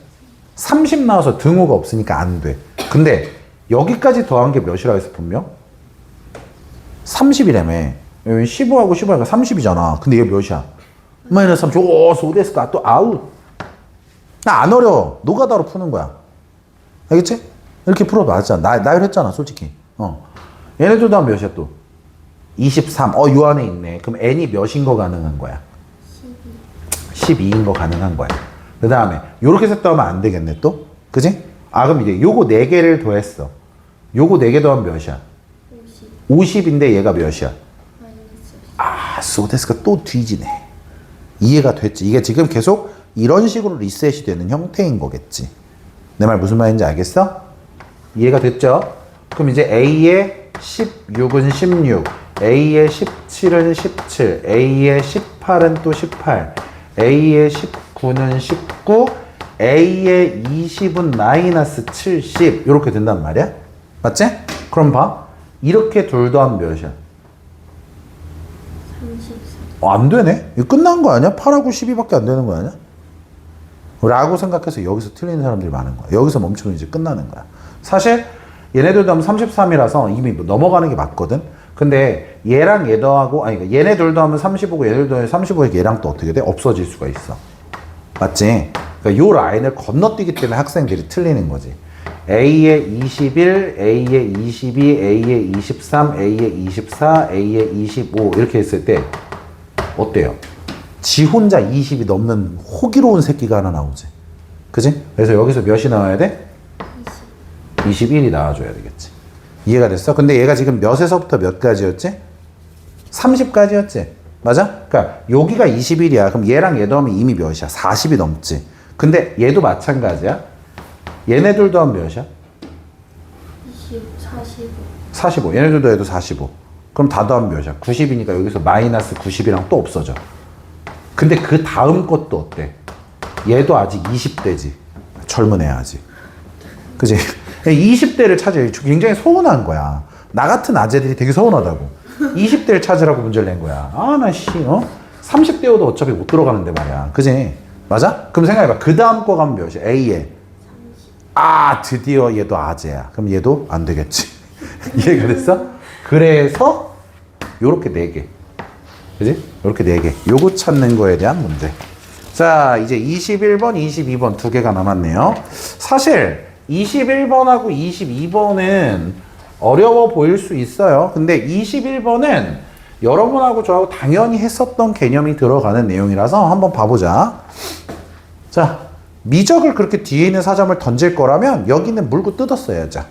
30 나와서 등호가 없으니까 안 돼. 근데 여기까지 더한 게 몇이라고 했어 분명? 30이라며. 15하고 15하니까 30이잖아. 근데 얘 몇이야? 마이너스 30. 오, 소데스까. 또 아웃. 나 안 어려워. 노가다로 푸는 거야. 알겠지? 이렇게 풀어도 알잖아. 나열했잖아, 솔직히. 얘네들도 한 몇이야, 또? 23. 요 안에 있네. 그럼 n이 몇인 거 가능한 거야? 12인 거 가능한 거야. 그 다음에, 요렇게 해서 더하면 안 되겠네, 또? 그지? 그럼 이제 요거 4개를 더했어. 요거 4개 더하면 몇이야? 50. 50인데 얘가 몇이야? 소데스가 또 뒤지네. 이해가 됐지? 이게 지금 계속 이런 식으로 리셋이 되는 형태인 거겠지. 내 말 무슨 말인지 알겠어? 이해가 됐죠? 그럼 이제 A의 16은 16, A의 17은 17, A의 18은 또 18, A의 19는 19, A의 20은 마이너스 70 이렇게 된단 말이야. 맞지? 그럼 봐. 이렇게 둘 더하면 몇이야? 34. 안 되네? 이거 끝난 거 아니야? 8하고 12밖에 안 되는 거 아니야? 라고 생각해서 여기서 틀리는 사람들이 많은 거야. 여기서 멈추면 이제 끝나는 거야. 사실 얘네들도 하면 33이라서 이미 넘어가는 게 맞거든. 근데 얘랑 얘 더하고 그러니까 얘네들도 하면 35고 얘네들도 하면 35에 얘랑 또 어떻게 돼? 없어질 수가 있어. 맞지? 그러니까 요 라인을 건너뛰기 때문에 학생들이 틀리는 거지. A의 21, A의 22, A의 23, A의 24, A의 25 이렇게 했을 때 어때요? 지 혼자 20이 넘는 호기로운 새끼가 하나 나오지. 그지? 그래서 여기서 몇이 나와야 돼? 21이 나와줘야 되겠지. 이해가 됐어? 근데 얘가 지금 몇에서부터 몇까지였지? 30까지였지. 맞아? 그러니까 여기가 21이야. 그럼 얘랑 얘 더하면 이미 몇이야? 40이 넘지. 근데 얘도 마찬가지야. 얘네들도 하면 몇이야? 45. 45. 얘네들도 해도 45. 그럼 다 더하면 몇이야? 90이니까 여기서 마이너스 90이랑 또 없어져. 근데 그 다음 것도 어때? 얘도 아직 20대지. 젊은 애야 아직. 그지? 20대를 찾아야 굉장히 서운한 거야. 나 같은 아재들이 되게 서운하다고. 20대를 찾으라고 문제를 낸 거야. 30대여도 어차피 못 들어가는데 말이야. 그지? 맞아? 그럼 생각해봐. 그 다음 거 가면 몇이야? A에. 드디어 얘도 아재야. 그럼 얘도 안 되겠지. 이해가 됐어? 그래서 요렇게 4개. 그지? 요렇게 4개. 요거 찾는 거에 대한 문제. 자, 이제 21번, 22번 2개가 남았네요. 사실 21번하고 22번은 어려워 보일 수 있어요. 근데 21번은 여러분하고 저하고 당연히 했었던 개념이 들어가는 내용이라서 한번 봐보자. 자, 미적을 그렇게 뒤에 있는 사점을 던질 거라면 여기는 물고 뜯었어야죠.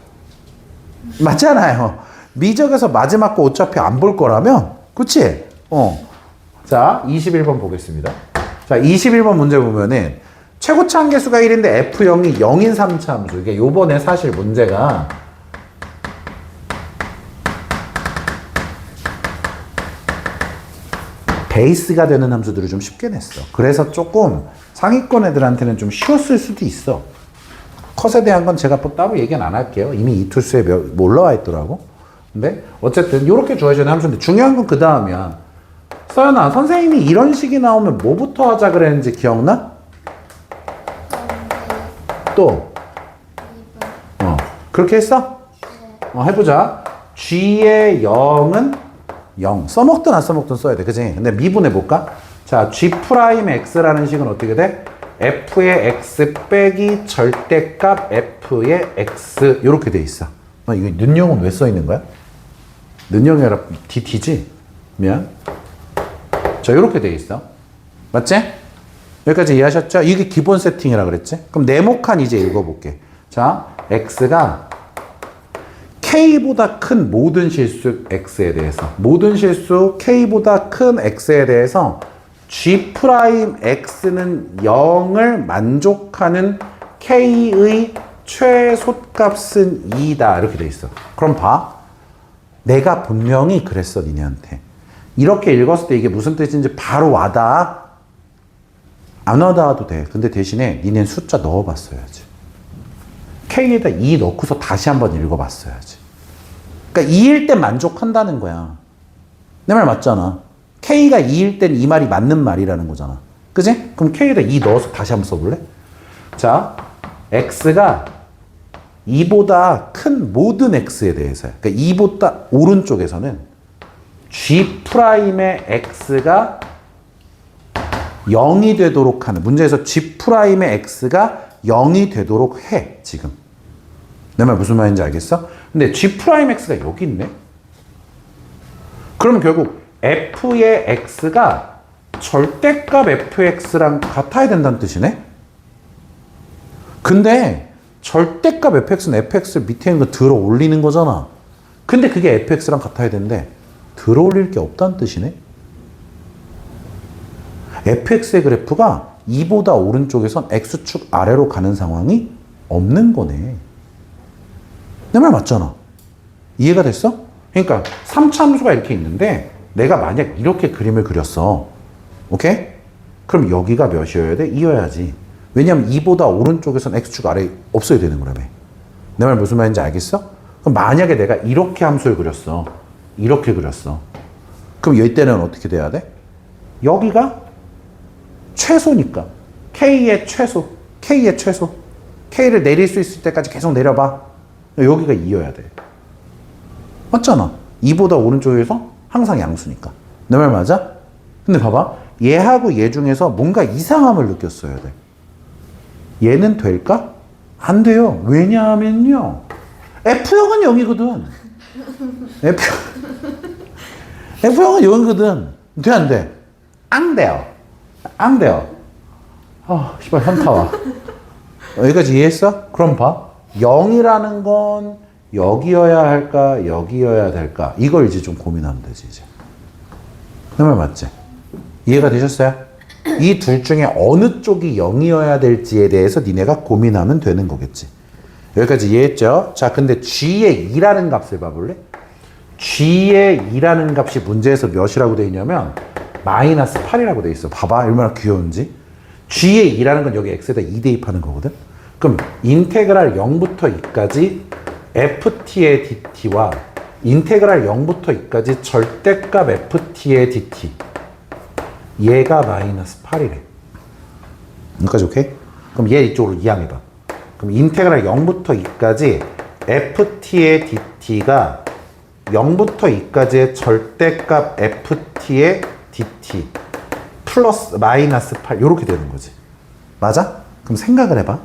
맞잖아요. 미적에서 마지막 거 어차피 안 볼 거라면, 그치? 자, 21번 보겠습니다. 자, 21번 문제 보면은 최고차 한계수가 1인데 F0이 0인 3차 함수. 이게 요번에 사실 문제가 베이스가 되는 함수들을 좀 쉽게 냈어. 그래서 조금 상위권 애들한테는 좀 쉬웠을 수도 있어. 컷에 대한 건 제가 또 따로 얘기는 안 할게요. 이미 이 투수에 올라와 있더라고. 근데 어쨌든 이렇게 주어지는 함수인데 중요한 건 그 다음이야. 서연아, 선생님이 이런 식이 나오면 뭐부터 하자 그랬는지 기억나? 또? 그렇게 했어? 해보자. G의 0은 0. 써먹든 안 써먹든 써야 돼. 그치? 근데 미분해볼까? 자, G'X라는 식은 어떻게 돼? F의 X 빼기 절대값 F의 X. 요렇게 돼 있어. 이거 는형은 왜 써 있는 거야? 는형이 아니라 DT지? 미안. 자, 요렇게 돼 있어. 맞지? 여기까지 이해하셨죠? 이게 기본 세팅이라 그랬지? 그럼 네모칸 이제 읽어볼게. 자, X가 K보다 큰 모든 실수 X에 대해서 모든 실수 K보다 큰 X에 대해서 G'X는 0을 만족하는 K의 최소값은 2다. 이렇게 돼 있어. 그럼 봐. 내가 분명히 그랬어, 니네한테. 이렇게 읽었을 때 이게 무슨 뜻인지 바로 와닿아? 안 와닿아도 돼. 근데 대신에 니네는 숫자 넣어봤어야지. K에다 2 넣고서 다시 한번 읽어봤어야지. 그러니까 2일 때 만족한다는 거야. 내 말 맞잖아. K가 2일 땐 이 말이 맞는 말이라는 거잖아. 그지? 그럼 K에다 2 넣어서 다시 한번 써볼래? 자, X가 2보다 큰 모든 X에 대해서야. 그러니까 2보다 오른쪽에서는 G'의 X가 0이 되도록 하는, 문제에서 G'의 X가 0이 되도록 해, 지금. 내 말 무슨 말인지 알겠어? 근데 G'X가 여기 있네? 그럼 결국 F의 X가 절대값 FX랑 같아야 된다는 뜻이네? 근데 절대값 FX는 FX를 밑에 있는 거 들어 올리는 거잖아. 근데 그게 FX랑 같아야 되는데 들어 올릴 게 없다는 뜻이네? FX의 그래프가 2보다 오른쪽에선 X축 아래로 가는 상황이 없는 거네. 내 말 맞잖아. 이해가 됐어? 그러니까 3차함수가 이렇게 있는데 내가 만약 이렇게 그림을 그렸어. 오케이? 그럼 여기가 몇이어야 돼? 2여야지. 왜냐면 2보다 오른쪽에선 X축 아래 없어야 되는 거라며. 내 말 무슨 말인지 알겠어? 그럼 만약에 내가 이렇게 함수를 그렸어. 이렇게 그렸어. 그럼 이때는 어떻게 돼야 돼? 여기가 최소니까. K의 최소. K의 최소. K를 내릴 수 있을 때까지 계속 내려봐. 여기가 2여야 돼. 맞잖아. 2보다 오른쪽에서 항상 양수니까. 내 말 맞아? 근데 봐봐. 얘하고 얘 중에서 뭔가 이상함을 느꼈어야 돼. 얘는 될까? 안 돼요. 왜냐하면요. F형은 0이거든. F형은 0이거든. 돼, 안 돼? 안 돼요. 안 돼요. 씨발, 현타 와. 여기까지 이해했어? 그럼 봐. 0이라는 건 여기여야 할까, 여기여야 될까? 이걸 이제 좀 고민하면 되지, 이제. 내 말 맞지? 이해가 되셨어요? 이 둘 중에 어느 쪽이 0이어야 될지에 대해서 니네가 고민하면 되는 거겠지. 여기까지 이해했죠? 자, 근데 G의 2라는 값을 봐볼래? G의 2라는 값이 문제에서 몇이라고 되어 있냐면 마이너스 8이라고 되어 있어. 봐봐, 얼마나 귀여운지. G의 2라는 건 여기 X에다 2 대입하는 거거든? 그럼 인테그랄 0부터 2까지 ft의 dt와 인테그랄 0부터 2까지 절대값 ft의 dt. 얘가 마이너스 8이래. 여기까지 오케이? 그럼 얘 이쪽으로 이항해봐. 그럼 인테그랄 0부터 2까지 ft의 dt가 0부터 2까지의 절대값 ft의 dt 플러스 마이너스 8 이렇게 되는 거지. 맞아? 그럼 생각을 해봐.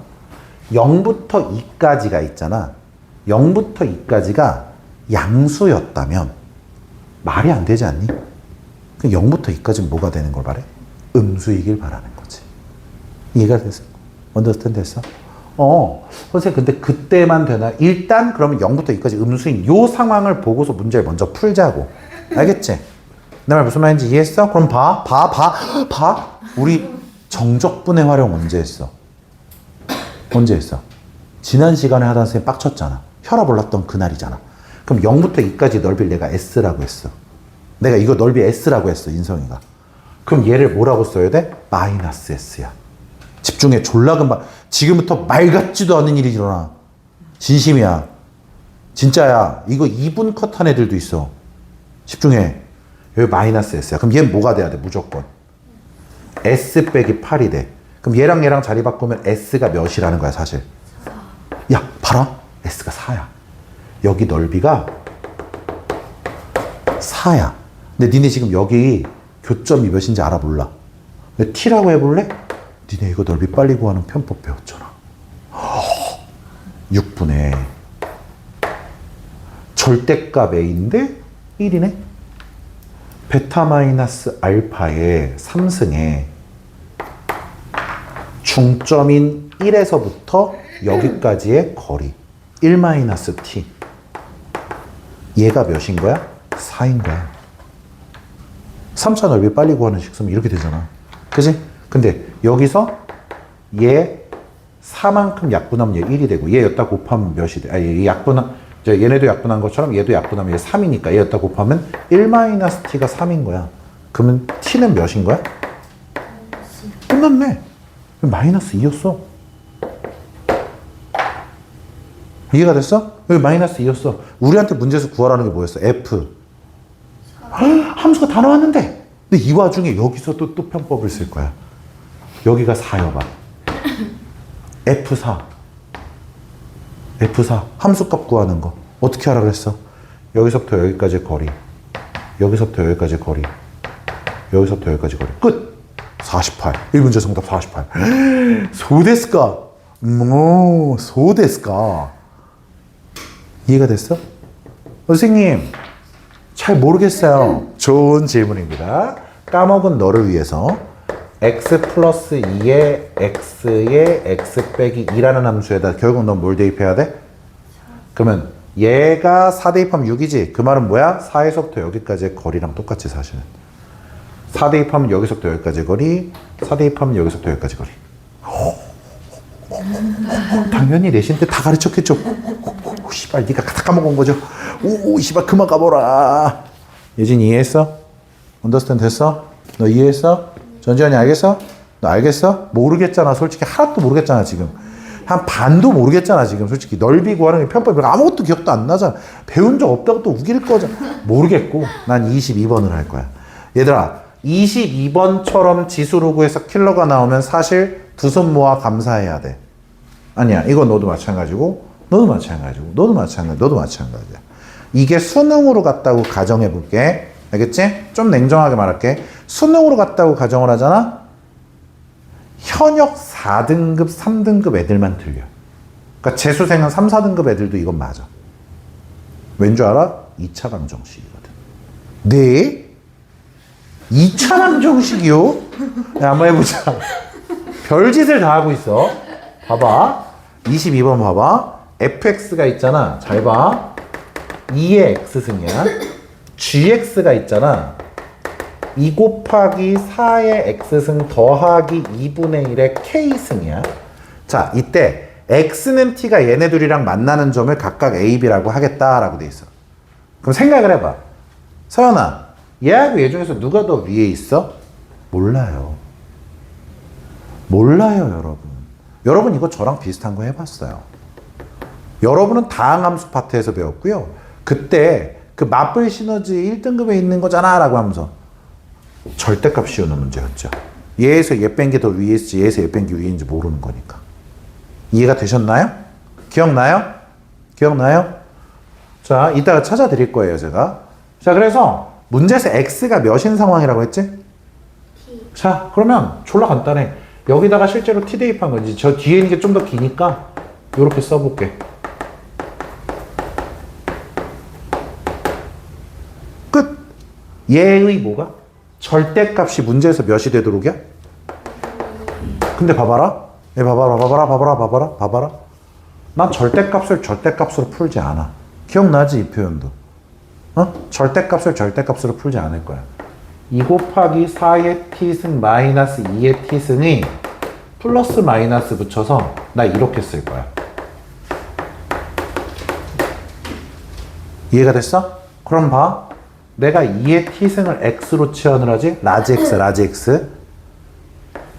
0부터 2까지가 있잖아. 0부터 2까지가 양수였다면 말이 안 되지 않니? 그럼 0부터 2까지는 뭐가 되는 걸 바래? 음수이길 바라는 거지. 이해가 됐어? 언더스탠드 됐어? 선생님 근데 그때만 되나? 일단 그러면 0부터 2까지 음수인 요 상황을 보고서 문제를 먼저 풀자고. 알겠지? 내 말 무슨 말인지 이해했어? 그럼 봐. 우리 정적분해 활용 언제 했어? 언제 했어? 지난 시간에 하던 선생님 빡쳤잖아. 혈압 올랐던 그날이잖아. 그럼 0부터 2까지 넓이를 내가 S라고 했어. 내가 이거 넓이 S라고 했어, 인성이가. 그럼 얘를 뭐라고 써야 돼? 마이너스 S야. 집중해. 졸라 금방. 지금부터 말 같지도 않은 일이 일어나. 진심이야. 진짜야. 이거 2분 컷한 애들도 있어. 집중해. 여기 마이너스 S야. 그럼 얘는 뭐가 돼야 돼? 무조건. S 빼기 8이 돼. 그럼 얘랑 얘랑 자리 바꾸면 S가 몇이라는 거야, 사실. 야, 봐라. S가 4야. 여기 넓이가 4야. 근데 니네 지금 여기 교점이 몇인지 알아 몰라. 근데 t라고 해볼래? 니네 이거 넓이 빨리 구하는 편법 배웠잖아. 6분의 절대값 a인데 1이네? 베타 마이너스 알파의 3승에 중점인 1에서부터 여기까지의 거리 1 마이너스 t. 얘가 몇인 거야? 4인 거야. 3차 넓이 빨리 구하는 식쓰면 이렇게 되잖아. 그지? 근데 여기서 얘 4만큼 약분하면 얘 1이 되고 얘 여기다 곱하면 몇이 돼? 얘 약분한, 얘네도 약분한 것처럼 얘도 약분하면 얘 3이니까 얘 여기다 곱하면 1 마이너스 t가 3인 거야. 그러면 t는 몇인 거야? 끝났네. 마이너스 2였어. 이해가 됐어? 여기 마이너스 2였어. 우리한테 문제에서 구하라는 게 뭐였어? f. 함수가 다 나왔는데. 근데 이 와중에 여기서 또 편법을 쓸 거야. 여기가 4여봐. F4. F4. 함수값 구하는 거. 어떻게 하라 그랬어? 여기서부터 여기까지 거리. 여기서부터 여기까지 거리. 여기서부터 여기까지 거리. 끝! 48. 1문제 정답 48. 소데스까? 소데스까? 이해가 됐어? 선생님, 잘 모르겠어요. 좋은 질문입니다. 까먹은 너를 위해서 x 플러스 2의 x의 x 빼기 2라는 함수에다 결국 넌 뭘 대입해야 돼? 그러면 얘가 4 대입하면 6이지? 그 말은 뭐야? 4에서부터 여기까지의 거리랑 똑같지 사실은. 4 대입하면 여기서부터 여기까지 거리, 4 대입하면 여기서부터 여기까지 거리. 당연히 내신 때 다 가르쳤겠죠. 씨발 니가 다 까먹은 거죠. 오 씨발 그만 가보라. 예진 이해했어? 언더스탠드 됐어? 너 이해했어? 전지현이 알겠어? 너 알겠어? 모르겠잖아. 솔직히 하나도 모르겠잖아 지금. 한 반도 모르겠잖아 지금. 솔직히 넓이 구하는 편법 아무것도 기억도 안 나잖아. 배운 적 없다고 또 우길 거잖아. 모르겠고 난 22번을 할 거야. 얘들아 22번처럼 지수로 구해서 킬러가 나오면 사실 두 손 모아 감사해야 돼. 아니야 이건 너도 마찬가지고 너도 마찬가지고 너도 마찬가지 너도 마찬가지야. 이게 수능으로 갔다고 가정해 볼게. 알겠지? 좀 냉정하게 말할게. 수능으로 갔다고 가정을 하잖아. 현역 4등급 3등급 애들만 틀려. 그러니까 재수생은 3, 4등급 애들도 이건 맞아. 왠 줄 알아? 2차 방정식이거든. 네? 2차 방정식이요? 야, 한번 해보자. 별짓을 다 하고 있어. 봐봐. 22번 봐봐. fx가 있잖아. 잘 봐. 2의 x승이야. gx가 있잖아. 2 곱하기 4의 x승 더하기 2분의 1의 k승이야. 자, 이때 x는 t가 얘네 둘이랑 만나는 점을 각각 a, b라고 하겠다라고 돼 있어. 그럼 생각을 해봐. 서연아, 얘하고 얘 중에서 누가 더 위에 있어? 몰라요. 몰라요, 여러분. 여러분 이거 저랑 비슷한 거 해봤어요. 여러분은 다항함수 파트에서 배웠고요. 그때 그 맞불 시너지 1등급에 있는 거잖아 라고 하면서 절대값 씌우는 문제였죠. 얘에서 얘 뺀 게 더 위에 있지 얘에서 얘 뺀 게 위에 있는지 모르는 거니까. 이해가 되셨나요? 기억나요? 기억나요? 자, 이따가 찾아드릴 거예요 제가. 자, 그래서 문제에서 x가 몇인 상황이라고 했지? T. 자, 그러면 졸라 간단해. 여기다가 실제로 t 대입한 건지 저 뒤에 있는 게 좀 더 기니까 이렇게 써볼게. 끝. 얘의 뭐가? 절대값이 문제에서 몇이 되도록이야? 근데 봐봐라. 얘 봐봐라. 난 절대값을 절대값으로 풀지 않아. 기억나지 이 표현도? 어? 절대값을 절대값으로 풀지 않을 거야. 2 곱하기 4의 t승 마이너스 2의 t승이 플러스 마이너스 붙여서 나 이렇게 쓸 거야. 이해가 됐어? 그럼 봐. 내가 2의 t승을 x로 치환을 하지? 라지 x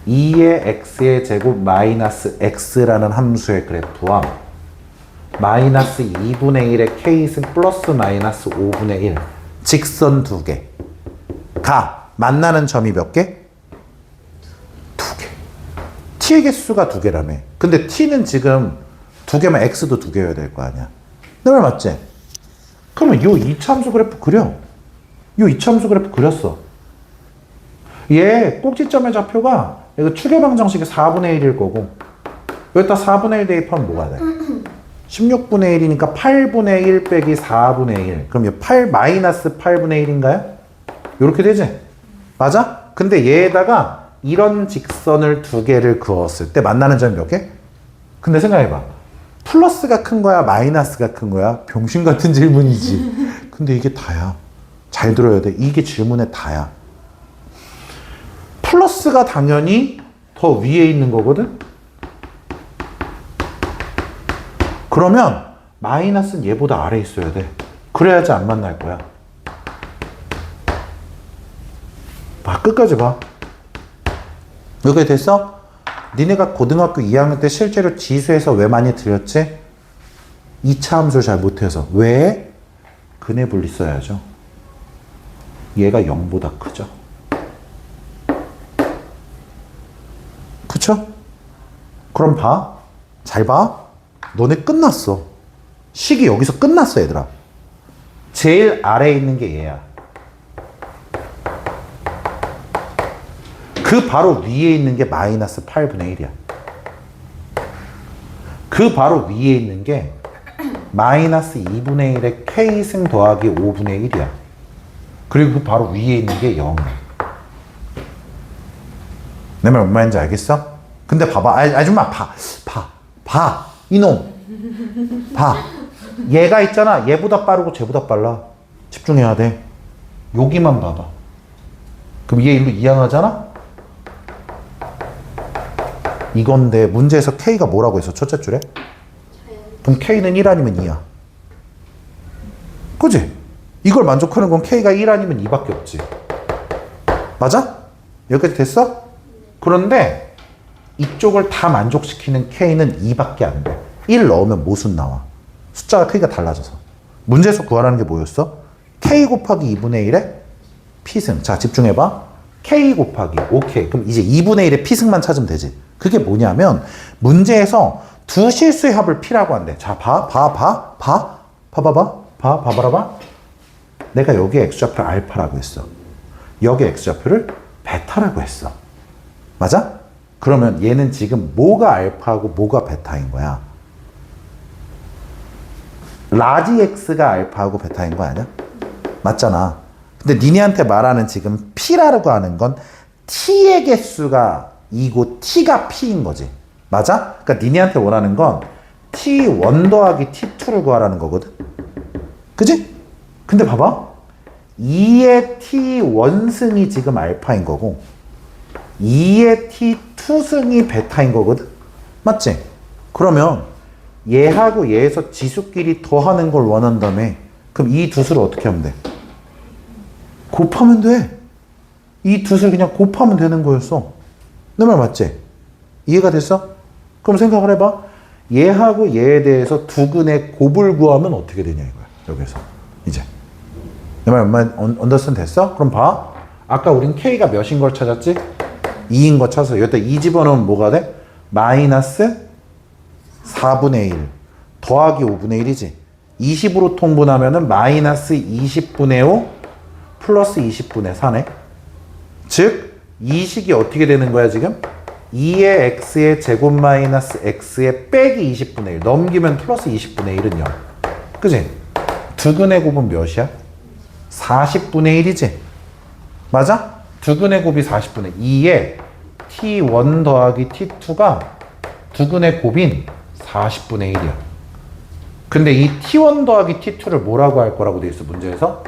2의 x의 제곱 마이너스 x라는 함수의 그래프와 마이너스 2분의 1의 k승 플러스 마이너스 5분의 1 직선 두 개. 가 만나는 점이 몇 개? 두 개. t의 개수가 두 개라며. 근데 t는 지금 두 개면 x도 두 개여야 될 거 아니야. 내 말 맞지? 그러면 요 이차함수 그래프 그려. 요 이차함수 그래프 그렸어. 얘 꼭지점의 좌표가 이거 추계방 정식이 4분의 1일 거고 여기다 4분의 1 대입하면 뭐가 돼? 16분의 1이니까 8분의 1 빼기 4분의 1. 그럼 이거 8 마이너스 8분의 1인가요? 이렇게 되지? 맞아? 근데 얘에다가 이런 직선을 두 개를 그었을 때 만나는 점이 몇 개? 근데 생각해봐. 플러스가 큰 거야? 마이너스가 큰 거야? 병신 같은 질문이지. 근데 이게 다야. 잘 들어야 돼. 이게 질문의 다야. 플러스가 당연히 더 위에 있는 거거든? 그러면 마이너스는 얘보다 아래에 있어야 돼. 그래야지 안 만날 거야. 봐, 끝까지 봐. 여기 됐어? 니네가 고등학교 2학년 때 실제로 지수에서 왜 많이 들렸지? 2차 함수를 잘 못해서. 왜? 근해 분리 써야죠. 얘가 0보다 크죠. 그쵸? 그럼 봐. 잘 봐. 너네 끝났어. 식이 여기서 끝났어, 얘들아. 제일 아래에 있는 게 얘야. 그 바로 위에 있는 게 마이너스 8분의 1이야. 그 바로 위에 있는 게 마이너스 2분의 1의 K승 더하기 5분의 1이야. 그리고 그 바로 위에 있는 게 0이야. 내 말 뭔 말인지 알겠어? 근데 봐봐. 아줌마, 봐. 이놈. 봐. 얘가 있잖아. 얘보다 빠르고 쟤보다 빨라. 집중해야 돼. 여기만 봐봐. 그럼 얘 일로 이항하잖아? 이건데 문제에서 K가 뭐라고 했어? 첫째 줄에? 그럼 K는 1 아니면 2야. 그지? 이걸 만족하는 건 K가 1 아니면 2밖에 없지. 맞아? 여기까지 됐어? 그런데 이쪽을 다 만족시키는 K는 2밖에 안 돼. 1 넣으면 모순 나와. 숫자가 크기가 달라져서. 문제에서 구하라는 게 뭐였어? K 곱하기 2분의 1의 P승. 자, 집중해봐. K 곱하기. 오케이. 그럼 이제 2분의 1의 P승만 찾으면 되지. 그게 뭐냐면 문제에서 두 실수의 합을 P라고 한대. 자, 봐봐봐. 내가 여기에 X좌표를 알파라고 했어. 여기 X좌표를 베타라고 했어. 맞아? 그러면 얘는 지금 뭐가 알파고 뭐가 베타인 거야? 라지 X가 알파하고 베타인 거 아니야? 맞잖아. 근데 니네한테 말하는 지금 P라고 하는 건 T의 개수가 2고 T가 P인 거지. 맞아? 그러니까 니네한테 원하는 건 T1 더하기 T2를 구하라는 거거든. 그지? 근데 봐봐. 2의 T1승이 지금 알파인 거고 2의 T2승이 베타인 거거든. 맞지? 그러면 얘하고 얘에서 지수끼리 더하는 걸 원한다며. 그럼 이 두 수를 어떻게 하면 돼? 곱하면 돼. 이 두 수를 그냥 곱하면 되는 거였어. 내 말 맞지? 이해가 됐어? 그럼 생각을 해봐. 얘하고 얘에 대해서 두 근의 곱을 구하면 어떻게 되냐 이거야. 여기서 이제 내 말 언더스탠드 됐어? 그럼 봐. 아까 우린 K가 몇인 걸 찾았지? 2인 거 찾아서 여기다 2 집어넣으면 뭐가 돼? 마이너스 4분의 1 더하기 5분의 1이지. 20으로 통분하면은 마이너스 20분의 5 플러스 20분의 4네. 즉, 이 식이 어떻게 되는 거야, 지금? 2의 x의 제곱 마이너스 x의 빼기 20분의 1. 넘기면 플러스 20분의 1은 0. 그지? 두 근의 곱은 몇이야? 40분의 1이지? 맞아? 두 근의 곱이 40분의 2에 t1 더하기 t2가 두 근의 곱인 40분의 1이야. 근데 이 t1 더하기 t2를 뭐라고 할 거라고 돼 있어, 문제에서?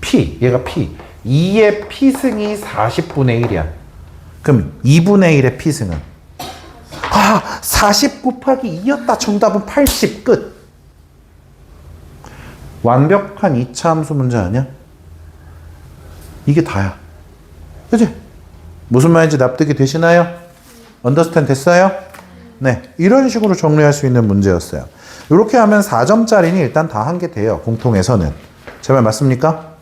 p. 얘가 p. 2의 p승이 40분의 1이야. 그럼 2분의 1의 p승은? 40 곱하기 2였다. 정답은 80. 끝. 완벽한 2차 함수 문제 아니야? 이게 다야. 그치? 무슨 말인지 납득이 되시나요? 언더스탠드 됐어요? 네. 이런 식으로 정리할 수 있는 문제였어요. 이렇게 하면 4점짜리는 일단 다 한 개 돼요. 공통에서는. 제 말 맞습니까?